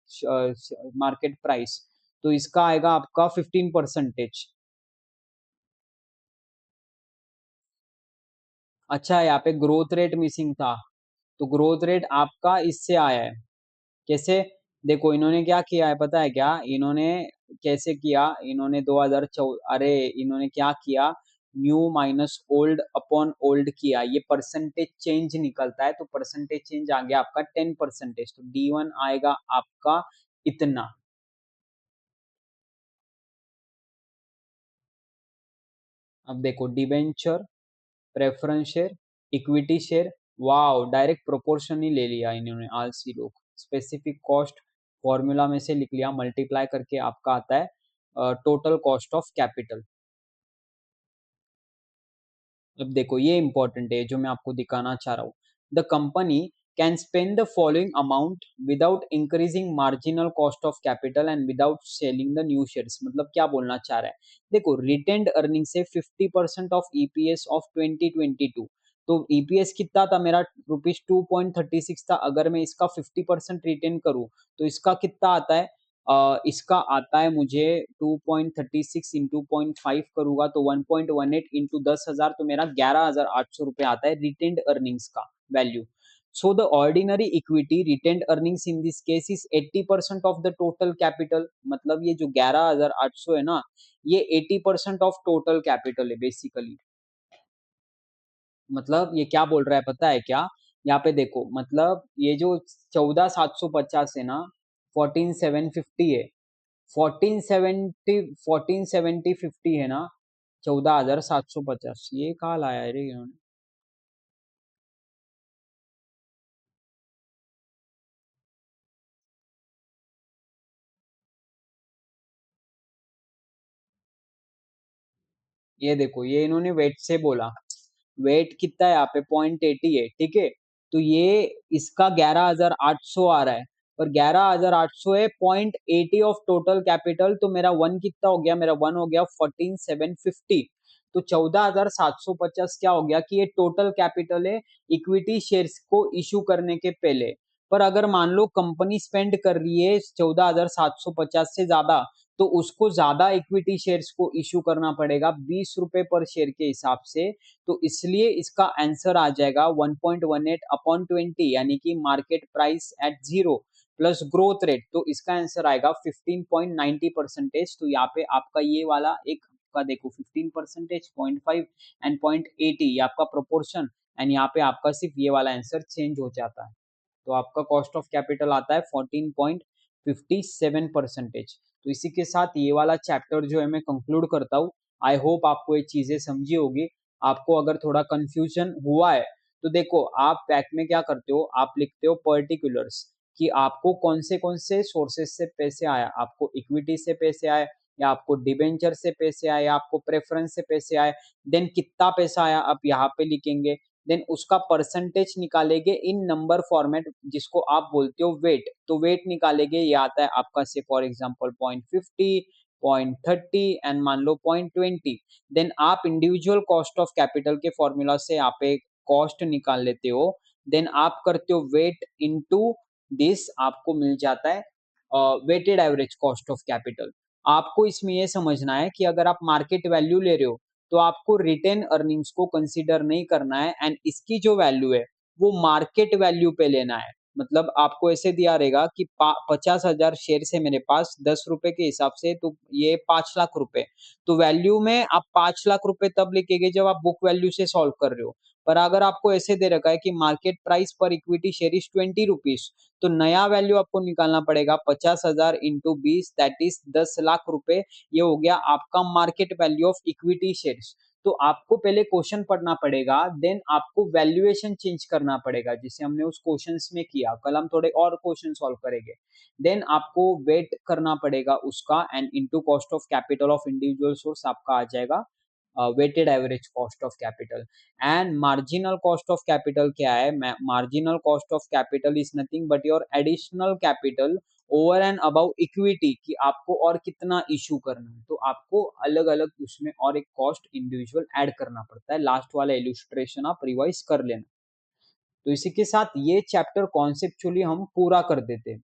market price, तो इसका आएगा आपका 15%। अच्छा, यहाँ पे ग्रोथ रेट मिसिंग था, तो ग्रोथ रेट आपका इससे आया है, कैसे, देखो इन्होंने क्या किया है पता है क्या, इन्होंने कैसे किया, इन्होंने 2014, अरे इन्होंने क्या किया, new minus old upon old किया, ये परसेंटेज चेंज निकलता है, तो परसेंटेज चेंज आ गया आपका 10%, तो D1 आएगा आपका इतना। अब देखो debenture, preference share, equity share, wow direct proportion ही ले लिया इन्होंने, आलसी लोग। स्पेसिफिक कॉस्ट, फॉर्मूला में से लिख लिया, मल्टीप्लाई करके आपका आता है टोटल कॉस्ट ऑफ कैपिटल। अब देखो ये इंपॉर्टेंट है जो मैं आपको दिखाना चाह रहा हूँ। The company can spend the following amount without increasing marginal cost of capital and without selling the new shares. मतलब क्या बोलना चाह रहा है, देखो रिटेन्ड अर्निंग से 50% ऑफ ईपीएस ऑफ 2022। तो ईपीएस कितना था मेरा, ₹2.36 था। अगर मैं इसका 50% रिटेन करूँ तो इसका कितना आता है, इसका आता है मुझे 2.36 इंटू 0.5 करूंगा तो 1.18 इंटू 10,000, तो मेरा 11,800 रुपए आता है रिटेन्ड अर्निंग्स का value. So the ordinary equity retained earnings in this case is 80% of the total capital. मतलब ये जो 11,800 है ना, ये 80% ऑफ टोटल कैपिटल है बेसिकली। मतलब ये क्या बोल रहा है पता है क्या, यहाँ पे देखो, मतलब ये जो 14,750 है ना, 14,750 है, 1470 है ना, 14,750 ये कहाँ लाया है रे इन्होंने। ये देखो ये इन्होंने वेट से बोला, वेट कितना है यहाँ पे 0.80 है, ठीक है। तो ये इसका 11,800 आ रहा है, और 11,800 है 0.80 ऑफ टोटल कैपिटल, तो मेरा वन कितना हो गया, मेरा वन हो गया 14,750। तो 14,750 क्या हो गया कि ये टोटल कैपिटल है इक्विटी शेयर्स को इशू करने के पहले। पर अगर मान लो कंपनी स्पेंड कर रही है 14,750 से ज्यादा, तो उसको ज्यादा इक्विटी शेयर्स को इशू करना पड़ेगा 20 रुपए पर शेयर के हिसाब से। तो इसलिए इसका आंसर आ जाएगा 1.18 अपॉन 20, यानी कि market price at zero plus growth rate. तो इसका आंसर आएगा 15.90%। तो यहाँ पे आपका ये वाला एक का देखो 15%, 0.5 एंड 0.80 ये आपका प्रोपोर्शन, एंड यहाँ पे आपका सिर्फ ये वाला आंसर चेंज हो जाता है। तो आपका कॉस्ट ऑफ कैपिटल आता है 14.57%। तो इसी के साथ ये वाला चैप्टर जो है मैं कंक्लूड करता हूँ। आई होप आपको ये चीजें समझी होगी। आपको अगर थोड़ा कंफ्यूजन हुआ है तो देखो, आप बैक में क्या करते हो, आप लिखते हो पर्टिकुलर्स कि आपको कौन से सोर्सेस से पैसे आया, आपको इक्विटी से पैसे आए, या आपको डिबेंचर से पैसे आए, या आपको प्रेफरेंस से पैसे आए। देन कितना पैसा आया आप यहाँ पे लिखेंगे, देन उसका परसेंटेज निकालेंगे इन नंबर फॉर्मेट जिसको आप बोलते हो वेट। तो वेट निकालेंगे, ये आता है आपका से फॉर एग्जांपल 0.50, 0.30 एंड मान लो 0.20। देन आप इंडिविजुअल कॉस्ट ऑफ कैपिटल के फॉर्मूला से आप एक कॉस्ट निकाल लेते हो। देन आप करते हो वेट इनटू दिस, आपको मिल जाता है weighted average cost of capital. आपको इसमें यह समझना है कि अगर आप मार्केट वैल्यू ले रहे हो तो आपको रिटेन अर्निंग्स को कंसीडर नहीं करना है, एंड इसकी जो वैल्यू है वो मार्केट वैल्यू पे लेना है। मतलब आपको ऐसे दिया रहेगा कि 50,000 शेयर है मेरे पास 10 रुपए के हिसाब से, तो ये 5 लाख रुपए। तो वैल्यू में आप 5 लाख रुपए तब लिखेंगे जब आप बुक वैल्यू से सॉल्व कर रहे हो। पर अगर आपको ऐसे दे रखा है कि मार्केट प्राइस पर इक्विटी शेयर इज 20 रुपीज, तो नया वैल्यू आपको निकालना पड़ेगा 50,000 इंटू 20, दैट इज 10 लाख रुपए। ये हो गया आपका market value of equity shares. तो आपको पहले क्वेश्चन पढ़ना पड़ेगा, देन आपको वैल्यूएशन चेंज करना पड़ेगा, जिसे हमने उस क्वेश्चंस में किया। कल हम थोड़े और क्वेश्चन सॉल्व करेंगे। देन आपको वेट करना पड़ेगा उसका, and into cost of capital of individual source आपका आ जाएगा weighted average cost of capital. And marginal cost of capital क्या है, marginal cost of capital is nothing but your additional capital over and above equity, कि आपको और कितना issue करना है। तो आपको अलग अलग उसमें और एक कॉस्ट इंडिविजुअल ऐड करना पड़ता है। लास्ट वाला इलस्ट्रेशन आप रिवाइज कर लेना। तो इसी के साथ ये चैप्टर कॉन्सेप्चुअली हम पूरा कर देते हैं।